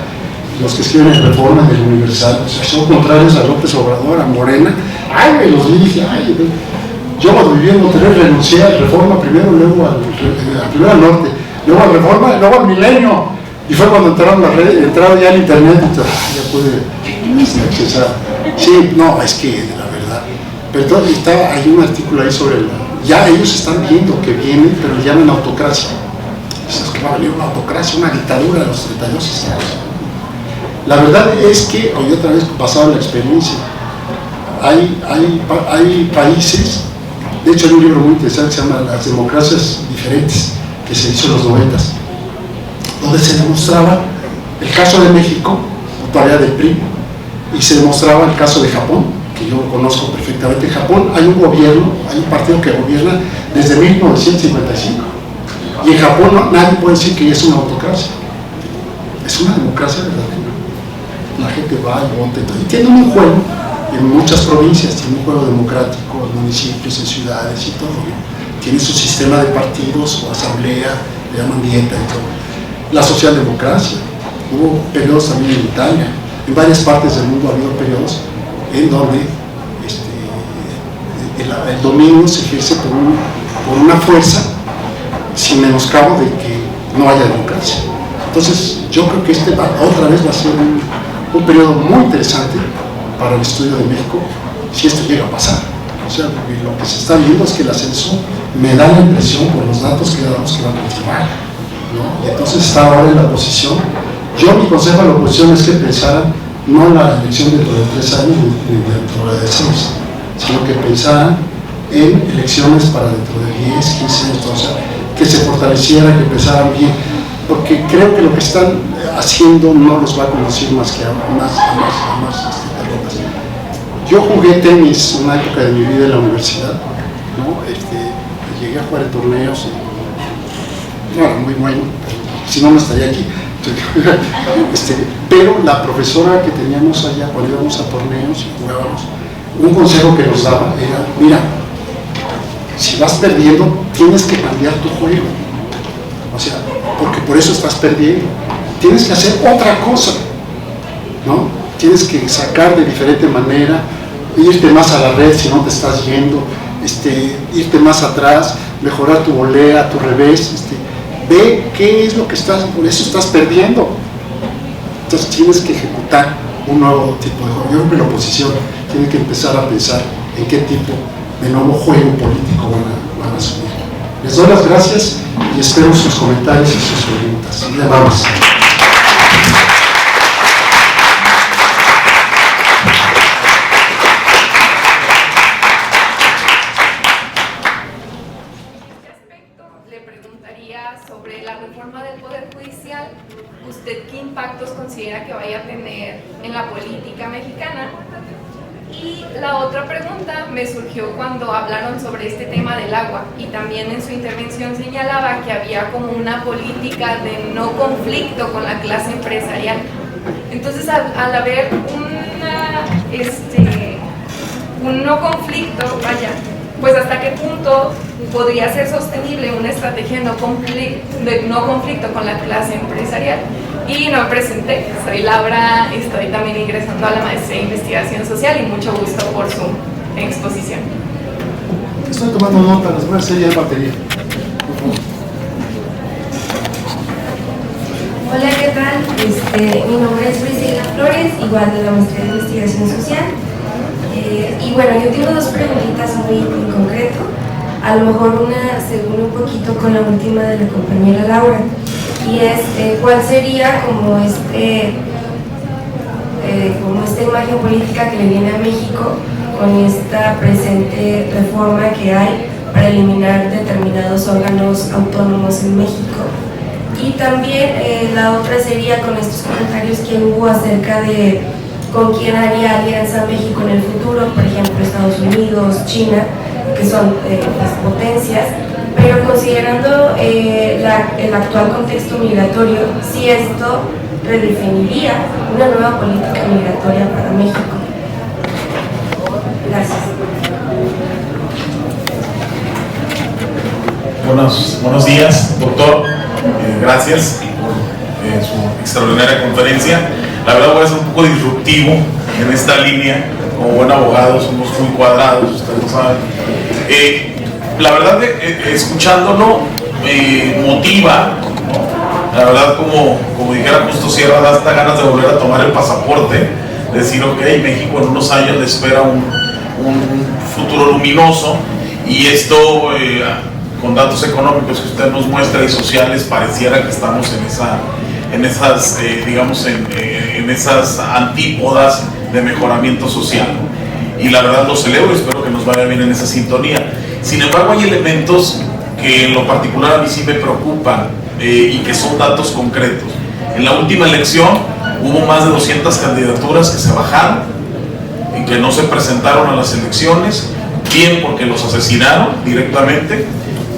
los que escriben en Reforma, del Universal, o sea, son contrarios a López Obrador, a Morena. Ay, los vi y dije, ay, yo cuando viví en Monterrey renuncié a Reforma primero, luego primero al Norte, luego a Reforma, luego al Milenio, y fue cuando entraron ya al internet y ya pude accesar. Sí, no, es que la verdad, pero hay un artículo ahí sobre ya ellos están viendo que viene, pero le llaman autocracia. Es que va a venir una autocracia, una dictadura de los 32 estados. La verdad es que, hoy otra vez basado en la experiencia, hay países, de hecho hay un libro muy interesante que se llama Las democracias diferentes, que se hizo en los 90s, donde se demostraba el caso de México, todavía del PRI, y se demostraba el caso de Japón, que yo conozco perfectamente. En Japón hay un gobierno, hay un partido que gobierna desde 1955. Y en Japón nadie puede decir que es una autocracia. Es una democracia verdadera. La gente va y vota y tiene un juego en muchas provincias, tiene un juego democrático en municipios, en ciudades y todo, ¿no? Tiene su sistema de partidos o asamblea, le llaman dieta y todo. La socialdemocracia, hubo periodos también en Italia, en varias partes del mundo ha habido periodos en donde el dominio se ejerce por una fuerza sin menoscabo de que no haya democracia. Entonces yo creo que otra vez va a ser un periodo muy interesante para el estudio de México si esto llega a pasar. O sea, lo que se está viendo es que el ascenso me da la impresión por los datos que damos que va a continuar, ¿no? Y entonces está ahora en la oposición. Mi consejo a la oposición es que pensaran no en la elección dentro de 3 años ni dentro de 6, sino que pensaran en elecciones para dentro de 10, 15 años, o sea, que se fortalecieran, que pensaran bien, porque creo que lo que están haciendo no los va a conducir más que a más derrotas. Yo jugué tenis una época de mi vida en la universidad, ¿no? Llegué a jugar en torneos, no era muy bueno, si no estaría aquí. Pero la profesora que teníamos allá cuando íbamos a torneos y jugábamos, un consejo que nos daba era: mira, si vas perdiendo tienes que cambiar tu juego, o sea, porque por eso estás perdiendo, tienes que hacer otra cosa, ¿no? Tienes que sacar de diferente manera, irte más a la red si no te estás yendo, irte más atrás, mejorar tu volea, tu revés, ve qué es lo que estás, por eso estás perdiendo. Entonces tienes que ejecutar un nuevo tipo de juego. Yo creo que la oposición tiene que empezar a pensar en qué tipo de nuevo juego político van a asumir. Les doy las gracias y espero sus comentarios y sus preguntas. Ya vamos. Sobre la reforma del Poder Judicial, ¿usted qué impactos considera que vaya a tener en la política mexicana? Y la otra pregunta me surgió cuando hablaron sobre este tema del agua y también en su intervención señalaba que había como una política de no conflicto con la clase empresarial. Entonces, al haber un no conflicto, pues hasta qué punto podría ser sostenible una estrategia de no conflicto con la clase empresarial. Y no me presenté, soy Laura, estoy también ingresando a la maestría en investigación social y mucho gusto por su exposición. Estoy tomando nota, les voy a hacer ya en batería. Hola, ¿qué tal? Mi nombre es Priscila Flores, igual de la maestría en investigación social. Y bueno, yo tengo 2 preguntitas muy en concreto. A lo mejor una se une un poquito con la última de la compañera Laura, y es cuál sería como esta imagen política que le viene a México con esta presente reforma que hay para eliminar determinados órganos autónomos en México. Y también la otra sería con estos comentarios que hubo acerca de con quién haría alianza México en el futuro, por ejemplo Estados Unidos, China, que son las potencias, pero considerando el actual contexto migratorio, si esto redefiniría una nueva política migratoria para México. Gracias. Buenos días, doctor. Gracias por su extraordinaria conferencia. La verdad voy a ser un poco disruptivo en esta línea. Como buen abogado somos muy cuadrados, ustedes lo saben. La verdad, escuchándolo motiva, ¿no? La verdad, como dijera Justo Sierra, da hasta ganas de volver a tomar el pasaporte, decir, ok, México en unos años le espera un futuro luminoso, y esto con datos económicos que usted nos muestra y sociales pareciera que estamos en esas antípodas de mejoramiento social, y la verdad lo celebro y espero que nos vaya bien en esa sintonía. Sin embargo, hay elementos que en lo particular a mí sí me preocupan y que son datos concretos. En la última elección hubo más de 200 candidaturas que se bajaron y que no se presentaron a las elecciones, bien porque los asesinaron directamente,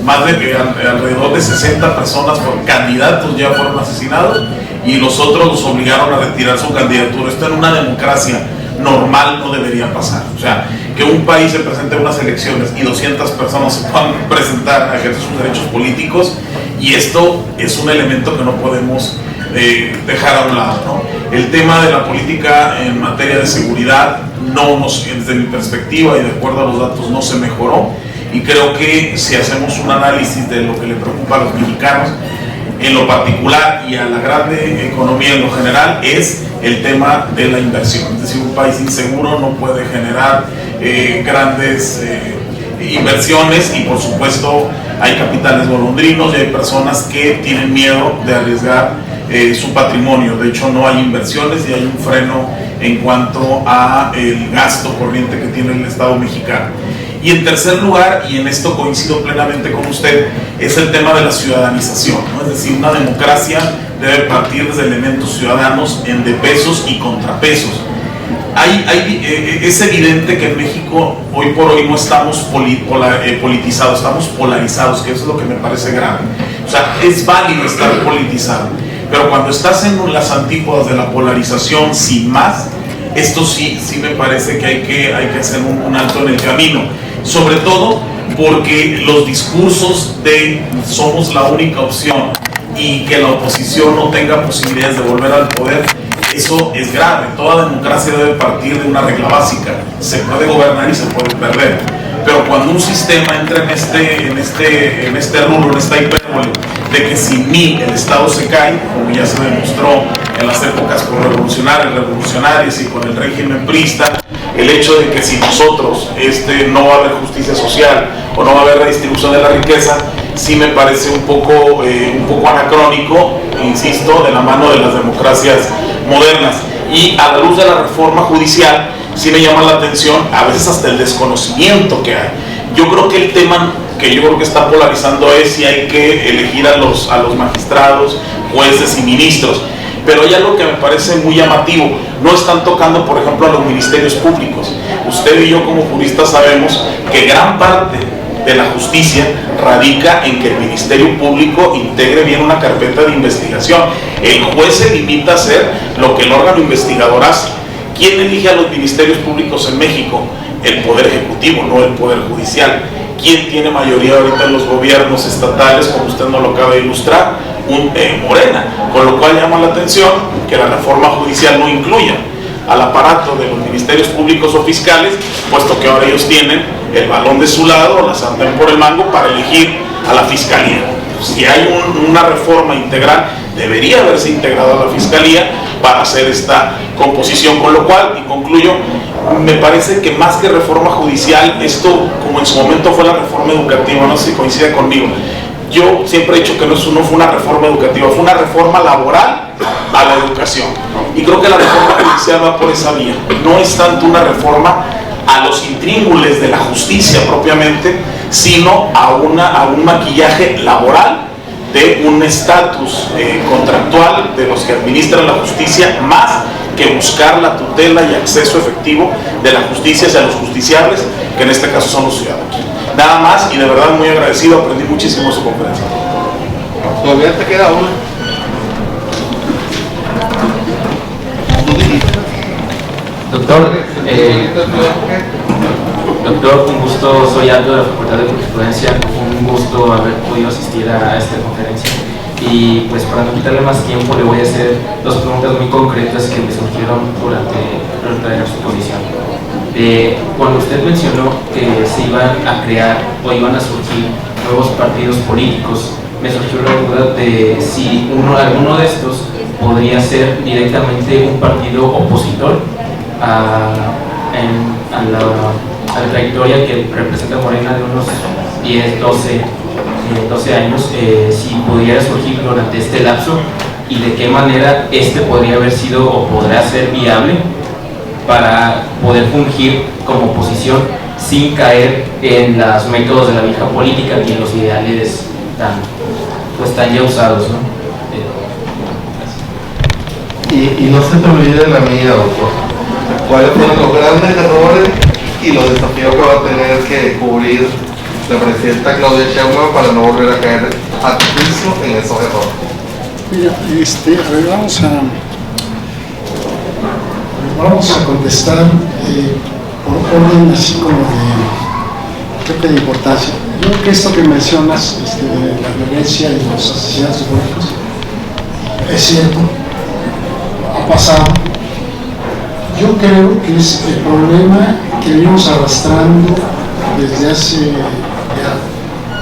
más de alrededor de 60 personas, candidatos ya fueron asesinados, y los otros los obligaron a retirar su candidatura. Esto en una democracia normal no debería pasar. O sea, que un país se presente en unas elecciones y 200 personas se puedan presentar a ejercer sus derechos políticos, y esto es un elemento que no podemos dejar a un lado, ¿no? El tema de la política en materia de seguridad desde mi perspectiva y de acuerdo a los datos, no se mejoró, y creo que si hacemos un análisis de lo que le preocupa a los mexicanos en lo particular y a la grande economía en lo general, es el tema de la inversión. Es decir, un país inseguro no puede generar grandes inversiones, y por supuesto hay capitales golondrinos y hay personas que tienen miedo de arriesgar su patrimonio. De hecho, no hay inversiones y hay un freno en cuanto a el gasto corriente que tiene el Estado mexicano. Y en tercer lugar, y en esto coincido plenamente con usted, es el tema de la ciudadanización, ¿no? Es decir, una democracia debe partir desde elementos ciudadanos en de pesos y contrapesos. Es evidente que en México hoy por hoy no estamos politizados, estamos polarizados, que eso es lo que me parece grave. O sea, es válido estar politizado, pero cuando estás en las antípodas de la polarización sin más, esto sí me parece que hay que hacer un alto en el camino, sobre todo porque los discursos de somos la única opción y que la oposición no tenga posibilidades de volver al poder, eso es grave. Toda democracia debe partir de una regla básica: se puede gobernar y se puede perder. Pero cuando un sistema entra en este rubro, en esta hipérbole de que sin mí el Estado se cae, como ya se demostró en las épocas revolucionarias y con el régimen priista, el hecho de que si nosotros no va a haber justicia social o no va a haber redistribución de la riqueza, sí me parece un poco anacrónico, insisto, de la mano de las democracias modernas. Y a la luz de la reforma judicial, sí me llama la atención a veces hasta el desconocimiento que hay. Yo creo que el tema que yo creo que está polarizando es si hay que elegir a los magistrados, jueces y ministros. Pero hay algo que me parece muy llamativo: no están tocando, por ejemplo, a los ministerios públicos. Usted y yo como juristas sabemos que gran parte de la justicia radica en que el Ministerio Público integre bien una carpeta de investigación. El juez se limita a hacer lo que el órgano investigador hace. ¿Quién elige a los ministerios públicos en México? El Poder Ejecutivo, no el Poder Judicial. ¿Quién tiene mayoría ahorita en los gobiernos estatales, como usted nos lo acaba de ilustrar? Morena. Con lo cual llama la atención que la reforma judicial no incluya al aparato de los ministerios públicos o fiscales, puesto que ahora ellos tienen el balón de su lado, la sartén por el mango, para elegir a la fiscalía. Si hay una reforma integral, debería haberse integrado a la fiscalía para hacer esta composición. Con lo cual, y concluyo, me parece que más que reforma judicial, esto, como en su momento fue la reforma educativa, no sé si coincide conmigo, yo siempre he dicho que no fue una reforma educativa, fue una reforma laboral a la educación. Y creo que la reforma judicial va por esa vía. No es tanto una reforma a los intríngules de la justicia propiamente, sino a un maquillaje laboral de un estatus contractual de los que administran la justicia, más que buscar la tutela y acceso efectivo de la justicia hacia los justiciables, que en este caso son los ciudadanos. Nada más, y de verdad muy agradecido, aprendí muchísimo de su conferencia. Todavía te queda una. Doctor, un gusto, soy Aldo de la Facultad de Jurisprudencia, un gusto haber podido asistir a esta conferencia. Y pues para no quitarle más tiempo le voy a hacer dos preguntas muy concretas que me surgieron durante la exposición. Cuando usted mencionó que se iban a crear o iban a surgir nuevos partidos políticos, me surgió la duda de si alguno de estos podría ser directamente un partido opositor a la trayectoria que representa Morena de unos 10, 12 años, si pudiera surgir durante este lapso y de qué manera podría haber sido o podrá ser viable para poder fungir como oposición sin caer en los métodos de la vieja política ni en los ideales tan ya usados, ¿no? Y no se te olvide la mía, doctor. ¿Cuáles fueron los grandes errores y los desafíos que va a tener que cubrir la presidenta Claudia Sheinbaum para no volver a caer a tu juicio en esos errores? Mira, a ver, vamos a contestar por orden así como creo que de importancia. Yo creo que esto que mencionas, de la violencia y los asesinatos públicos, es cierto, ha pasado. Yo creo que es el problema que venimos arrastrando desde hace ya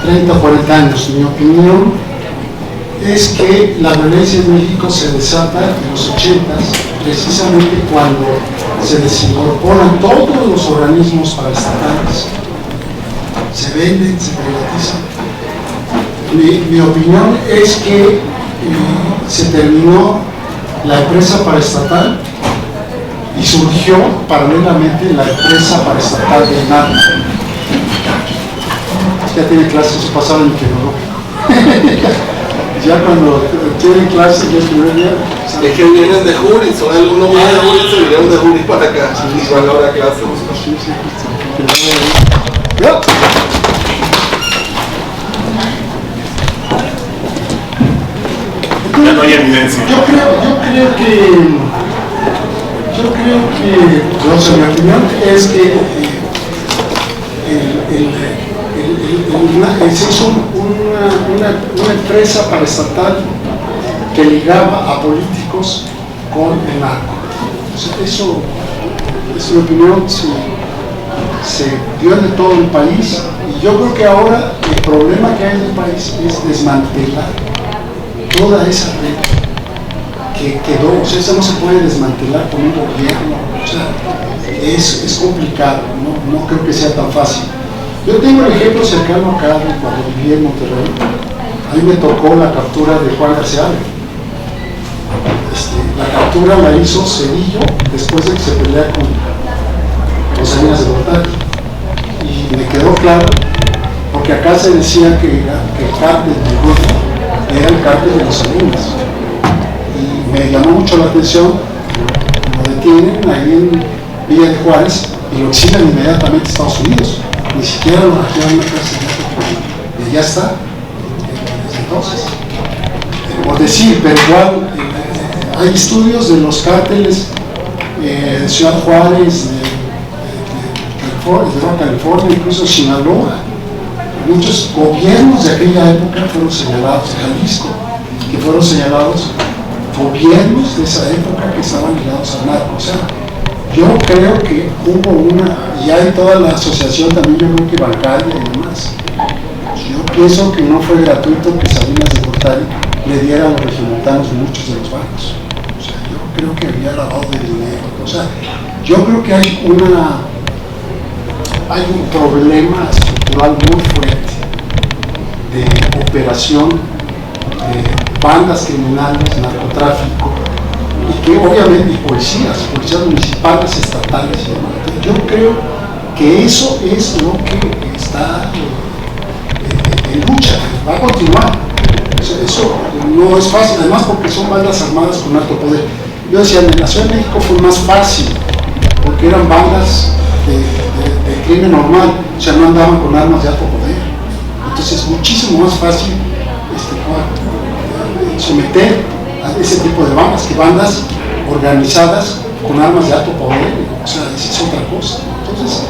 30 o 40 años. Mi opinión es que la violencia en México se desata en los 80s, precisamente cuando se desincorporan todos los organismos paraestatales, se venden, se privatizan. Mi opinión es que se terminó la empresa paraestatal y surgió paralelamente la empresa paraestatal del narco. Ya tiene clases, se pasaron en tecnológico. Ya cuando tienen clases, ya el primer día. Es que vienen de Juris, son algunos más de Juris, se vinieron de Juris para acá y van ahora a clase. Ya no hay evidencia. Yo creo que, no sé, mi opinión es que se hizo una empresa paraestatal que ligaba a políticos con el narco. Eso, es mi opinión, se dio de todo el país, y yo creo que ahora el problema que hay en el país es desmantelar toda esa red que quedó. O sea, eso no se puede desmantelar con un gobierno. O sea, es complicado, no creo que sea tan fácil. Yo tengo el ejemplo cercano acá cuando viví en Monterrey. A mí me tocó la captura de Juan García. La captura la hizo Cedillo después de que se pelea con Salinas de Gortari. Y me quedó claro, porque acá se decía que el cártel del Golfo era el cártel de los Salinas. Y me llamó mucho la atención, lo detienen ahí en Villa de Juárez y lo exilan inmediatamente a Estados Unidos. Ni siquiera lo trajeron a una cárcel, y ya está, desde entonces. Por decir, pero igual hay estudios de los cárteles de Ciudad Juárez, de California, incluso Sinaloa. Muchos gobiernos de aquella época fueron señalados, de Jalisco, que fueron señalados gobiernos de esa época que estaban ligados al narco. O sea, yo creo que hubo y hay toda la asociación también, yo creo que bancaria y demás. Yo pienso que no fue gratuito que Salinas de Gortari le diera a los regimentanos muchos de los bancos. O sea, yo creo que había lavado de dinero. O sea, yo creo que hay un problema estructural muy fuerte de operación de bandas criminales, narcotráfico, y que obviamente policías municipales, estatales y demás. Yo creo que eso es lo que está en lucha, va a continuar. Eso no es fácil, además porque son bandas armadas con alto poder. Yo decía, en la Ciudad de México fue más fácil, porque eran bandas de crimen normal, o sea, no andaban con armas de alto poder. Entonces es muchísimo más fácil someter a ese tipo de bandas que bandas organizadas con armas de alto poder. O sea, esa es otra cosa. Entonces,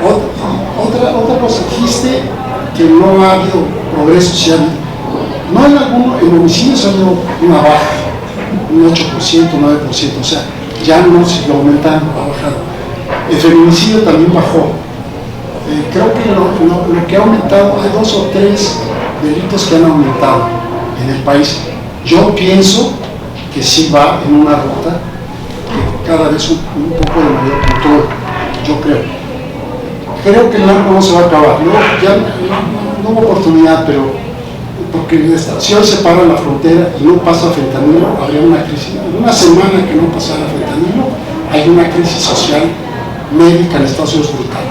otra cosa, dijiste que no ha habido progreso social. No en homicidios ha habido una baja, un 8%, 9%, o sea, ya no siguió aumentando, ha bajado. El feminicidio también bajó. Creo que lo que ha aumentado, hay 2 o 3 delitos que han aumentado en el país. Yo pienso que sí va en una ruta que cada vez un poco de mayor control, yo creo. Creo que el narco no se va a acabar. No hubo oportunidad, pero porque si hoy se para la frontera y no pasa fentanilo, habría una crisis. En una semana que no pasara fentanilo, hay una crisis social médica en Estados Unidos brutal.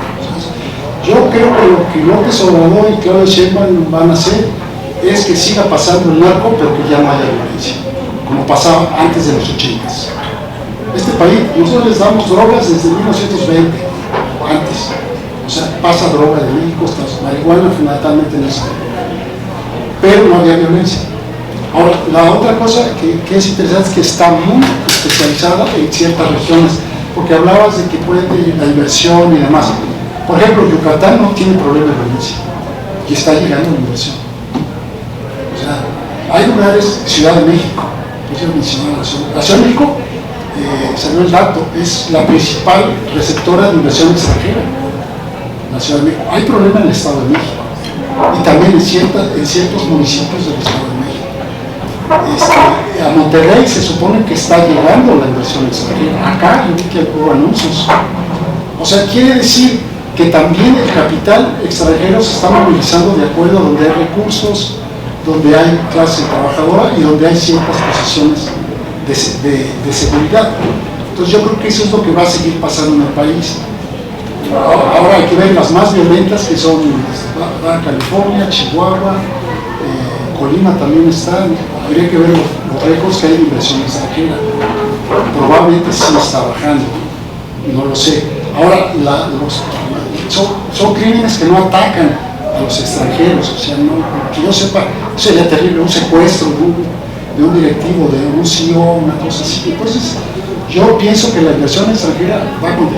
Yo creo que lo que López Obrador y Claudia Sheinbaum van a hacer es que siga pasando el narco, pero que ya no haya violencia, como pasaba antes de los 80s. Este país, nosotros les damos drogas desde 1920, o antes. O sea, pasa droga de México, marihuana fundamentalmente en eso, pero no había violencia. Ahora, la otra cosa que es interesante es que está muy especializada en ciertas regiones, porque hablabas de que puede tener la inversión y demás. Por ejemplo, Yucatán no tiene problema de violencia y está llegando la inversión. O sea, hay lugares, Ciudad de México, pues yo mencionaba la Ciudad de México, salió el dato, es la principal receptora de inversión extranjera, la Ciudad de México. Hay problema en el Estado de México y también en ciertos municipios del Estado de México. A Monterrey se supone que está llegando la inversión extranjera. Acá yo vi que hubo anuncios. O sea, quiere decir que también el capital extranjero se está movilizando de acuerdo a donde hay recursos, donde hay clase trabajadora y donde hay ciertas posiciones de seguridad. Entonces yo creo que eso es lo que va a seguir pasando en el país. Ahora hay que ver las más violentas, que son Baja California, Chihuahua, Colima también está. Habría que ver los récords que hay de inversión extranjera. Probablemente sí está bajando, no lo sé. Ahora, son crímenes que no atacan a los extranjeros, o sea, no, que yo sepa, sería terrible un secuestro de un directivo, de un CEO, una cosa así. Entonces, yo pienso que la inversión extranjera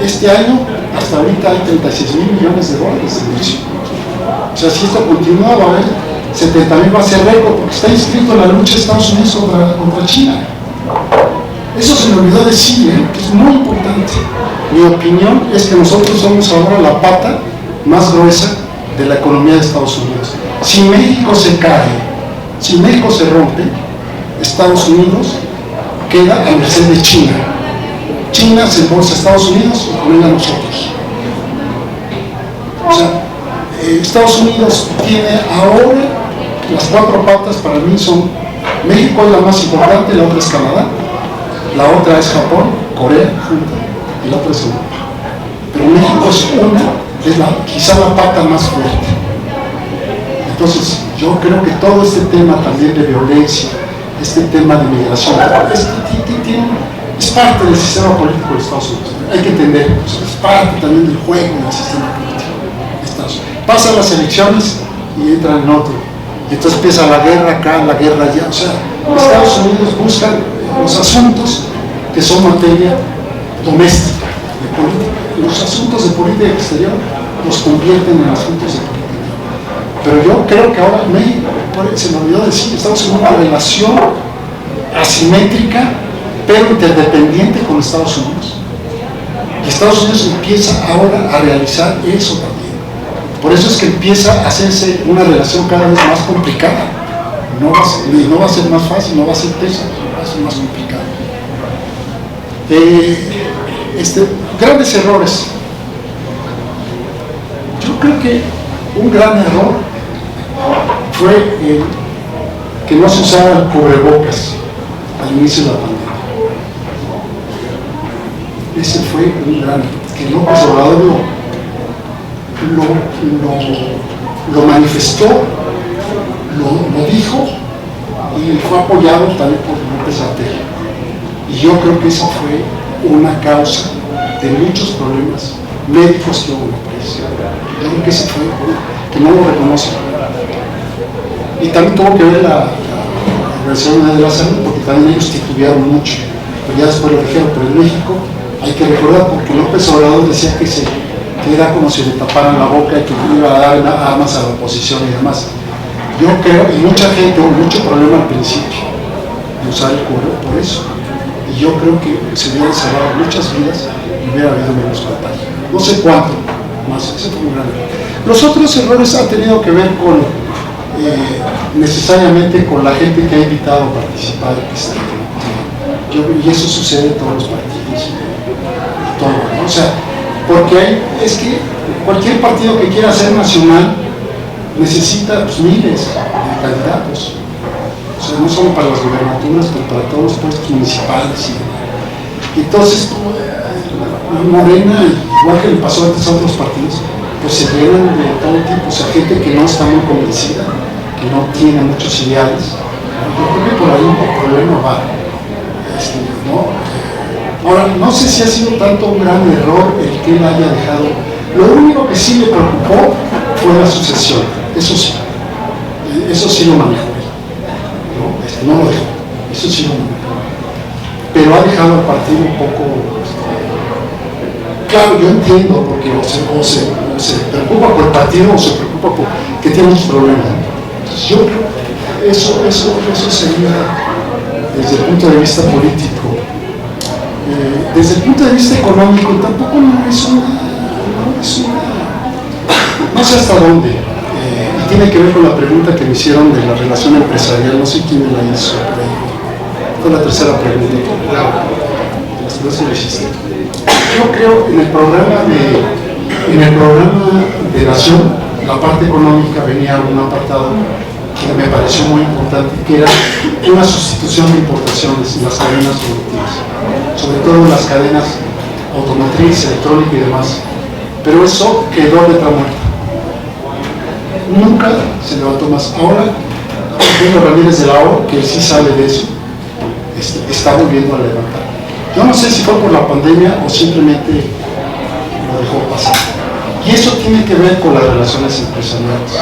este año, hasta ahorita hay 36,000 millones de dólares de inversión. O sea, si esto continúa, va a haber 70,000, va a ser récord, porque está inscrito en la lucha de Estados Unidos contra China. Eso se me olvidó decir, que es muy importante. Mi opinión es que nosotros somos ahora la pata más gruesa de la economía de Estados Unidos. Si México se cae, si México se rompe, Estados Unidos queda a merced de China. China se embolsa a Estados Unidos y con él a nosotros. O sea, Estados Unidos tiene ahora las 4 patas, para mí son: México es la más importante, la otra es Canadá, la otra es Japón, Corea junta, y la otra es Europa. Pero México es quizá la pata más fuerte. Entonces, yo creo que todo este tema también de violencia, este tema de migración, es parte del sistema político de Estados Unidos. Hay que entender, es parte también del juego del sistema político de Estados Unidos. Pasan las elecciones y entran en otro. Y entonces empieza la guerra acá, la guerra allá. O sea, Estados Unidos busca los asuntos que son materia doméstica, de política. Los asuntos de política exterior los convierten en asuntos de política. Pero yo creo que ahora México, se me olvidó decir, estamos en una relación asimétrica, pero interdependiente con Estados Unidos. Y Estados Unidos empieza ahora a realizar eso también. Por eso es que empieza a hacerse una relación cada vez más complicada. No va a ser más fácil, no va a ser tesa, va a ser más complicado. Grandes errores. Yo creo que un gran error fue que no se usara el cubrebocas al inicio de la pandemia. Ese fue un gran error, que López Obrador lo manifestó, lo dijo y fue apoyado también por López Obrador. Y yo creo que esa fue una causa de muchos problemas médicos que hubo en el país. Yo creo que ese fue que no lo reconocen. Y también tuvo que ver la Organización Mundial de la Salud, porque también ellos titubearon mucho, pero ya después lo dijeron. Pero en México hay que recordar, porque López Obrador decía que era como si le taparan la boca y que iba a dar armas a la oposición y demás. Yo creo, y mucha gente hubo mucho problema al principio de usar el cubre por eso. Y yo creo que se hubieran salvado muchas vidas y hubiera habido menos contagio. No sé cuánto más, ese fue un gran error. Los otros errores han tenido que ver con necesariamente con la gente que ha invitado a participar. Y eso sucede en todos los partidos. Todo, ¿no? O sea, porque es que cualquier partido que quiera ser nacional necesita pues, miles de candidatos. O sea, no solo para las gubernaturas, pero para todos los puestos municipales. Entonces, Morena, igual que le pasó antes a otros partidos, pues se llenan de todo tipo, o sea, gente que no está muy convencida, que no tiene muchos ideales. Yo creo que por ahí un problema va. ¿No? Ahora, no sé si ha sido tanto un gran error el que él haya dejado Lo único que sí le preocupó fue la sucesión, eso sí lo manejó él, no lo dejó, eso sí lo manejó. Pero ha dejado al partido un poco, claro, yo entiendo, porque o se preocupa por el partido o se preocupa por que tiene muchos problemas. Entonces yo creo que eso sería desde el punto de vista político. Desde el punto de vista económico tampoco no sé hasta dónde. Y tiene que ver con la pregunta que me hicieron de la relación empresarial, no sé quién me la hizo, fue la tercera pregunta. Yo creo en el programa de Nación, la parte económica venía un apartado que me pareció muy importante, que era una sustitución de importaciones en las cadenas productivas, sobre todo en las cadenas automotriz, electrónica y demás. Pero eso quedó letra muerta. Nunca se levantó más. Ahora, Pedro Ramírez de la O, que sí sabe de eso, está volviendo a levantar. Yo no sé si fue por la pandemia o simplemente lo dejó pasar. Y eso tiene que ver con las relaciones empresariales.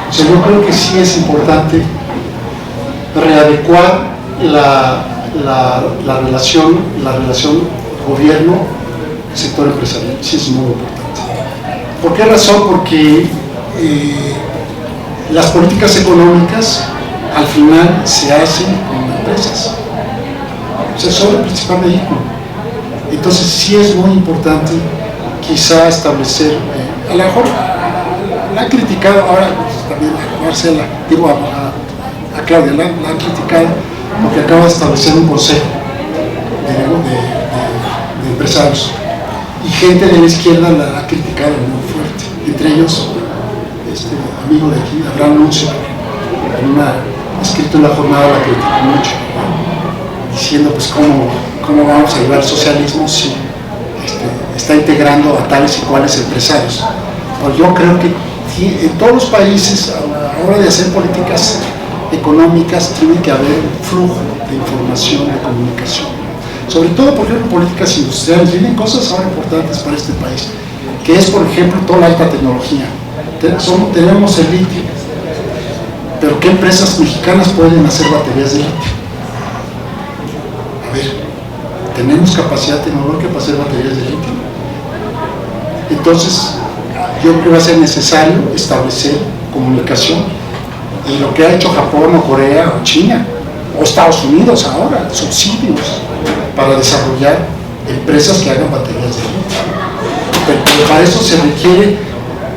O sea, yo creo que sí es importante readecuar la relación gobierno-sector empresarial. Sí es muy importante. ¿Por qué razón? Porque las políticas económicas al final se hacen con empresas. O sea, son el principal vehículo. Entonces sí es muy importante quizá establecer, a lo mejor la han criticado, ahora pues, también a Marcela, digo a Claudia, la han criticado porque acaba de establecer un consejo de empresarios y gente de la izquierda la ha criticado muy fuerte, entre ellos amigo de aquí, Abraham Nuncio, escrito en la jornada la criticó mucho, diciendo pues cómo vamos a llevar el socialismo si está integrando a tales y cuales empresarios. Pues yo creo que en todos los países a la hora de hacer políticas económicas tiene que haber un flujo de información, de comunicación, sobre todo por ejemplo políticas industriales. Vienen cosas ahora importantes para este país, que es por ejemplo toda la alta tecnología. Tenemos el litio, pero ¿qué empresas mexicanas pueden hacer baterías de litio? A ver, ¿tenemos capacidad tecnológica para hacer baterías de litio? Entonces, yo creo que va a ser necesario establecer comunicación, y lo que ha hecho Japón o Corea o China o Estados Unidos ahora, subsidios para desarrollar empresas que hagan baterías de litio. Pero para eso se requiere,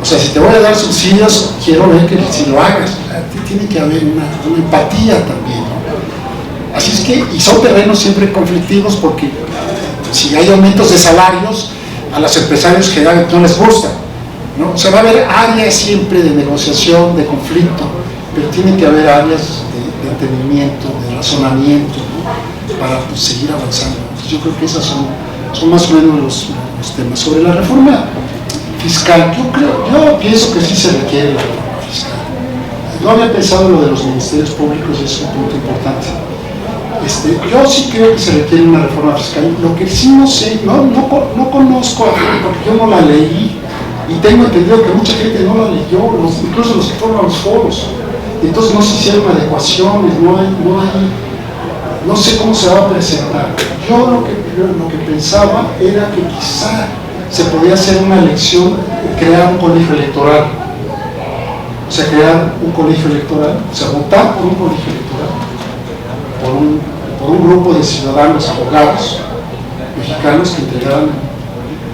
o sea, si te voy a dar subsidios, quiero ver que si lo hagas, tiene que haber una empatía también, ¿no? Así es que, y son terrenos siempre conflictivos porque si hay aumentos de salarios, a los empresarios generalmente no les gusta, ¿no? O sea, va a haber áreas siempre de negociación, de conflicto, pero tiene que haber áreas de entendimiento, de razonamiento, ¿no? Para pues, seguir avanzando. Entonces, yo creo que esas son más o menos los temas. Sobre la reforma fiscal, yo pienso que sí se requiere la reforma fiscal. No había pensado en lo de los ministerios públicos, es un punto importante. Yo sí creo que se requiere una reforma fiscal. Lo que sí no sé, no conozco, porque yo no la leí, y tengo entendido que mucha gente no la leyó, incluso los que fueron a los foros. Entonces no se hicieron adecuaciones, no sé cómo se va a presentar. Yo lo que pensaba era que quizá se podía hacer una elección, crear un colegio electoral. O sea, crear un colegio electoral, o sea, votar por un colegio electoral, por un grupo de ciudadanos, abogados mexicanos que integraran.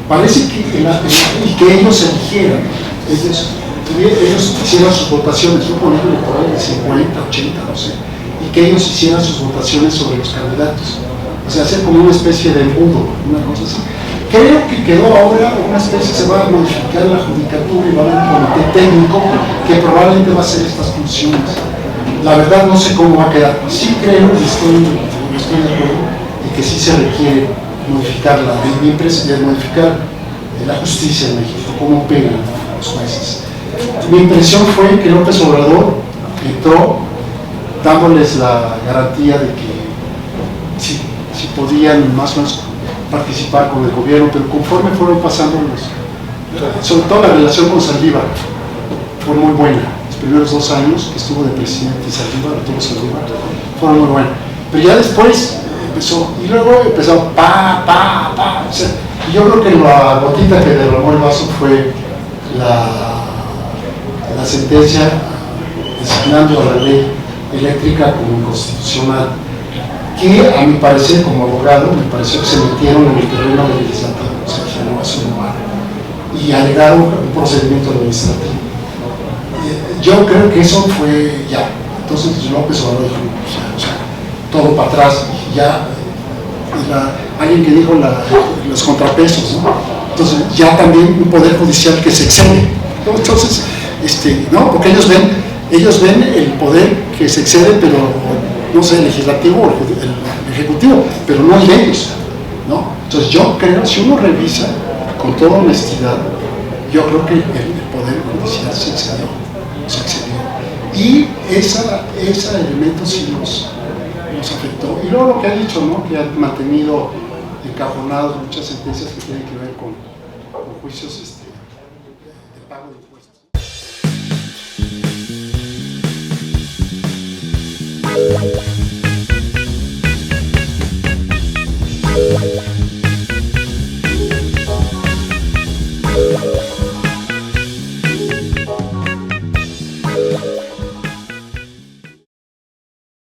Parece que y que ellos eligieran, ellos hicieran sus votaciones, un colegio electoral de 50, 80, no sé, y que ellos hicieran sus votaciones sobre los candidatos. O sea, hacer como una especie de embudo, una cosa así. Creo que quedó ahora una especie, se va a modificar la judicatura y va a haber un comité técnico que probablemente va a hacer estas funciones. La verdad no sé cómo va a quedar. Sí creo y estoy de acuerdo de que sí se requiere modificar modificar la justicia en México, cómo pegan los jueces. Mi impresión fue que López Obrador entró dándoles la garantía de que si podían más o menos participar con el gobierno, pero conforme fueron pasando sobre todo la relación con Saldívar fue muy buena. Los primeros 2 años que estuvo de presidente Saldívar, Arturo Saldívar, fueron muy buenos. Pero ya después empezó, y luego empezó o sea, yo creo que la gotita que derramó el vaso fue la sentencia designando a la ley eléctrica como inconstitucional, que a mi parecer, como abogado, me pareció que se metieron en el terreno legislativo, o sea, que no es un humano, y alegaron un procedimiento administrativo. Yo creo que eso fue ya. Entonces López Obrador dijo, o sea, todo para atrás, y ya alguien que dijo los contrapesos, ¿no? Entonces ya también un poder judicial que se excede, ¿no? Entonces, no, porque ellos ven el poder que se excede, pero no sé, el legislativo o el ejecutivo, pero no el de ellos, ¿no? Entonces yo creo, si uno revisa con toda honestidad, yo creo que el poder judicial se excedió. Y ese elemento sí nos afectó. Y luego lo que ha dicho, ¿no? Que ha mantenido encajonados muchas sentencias que tienen que ver con juicios de pago de impuestos.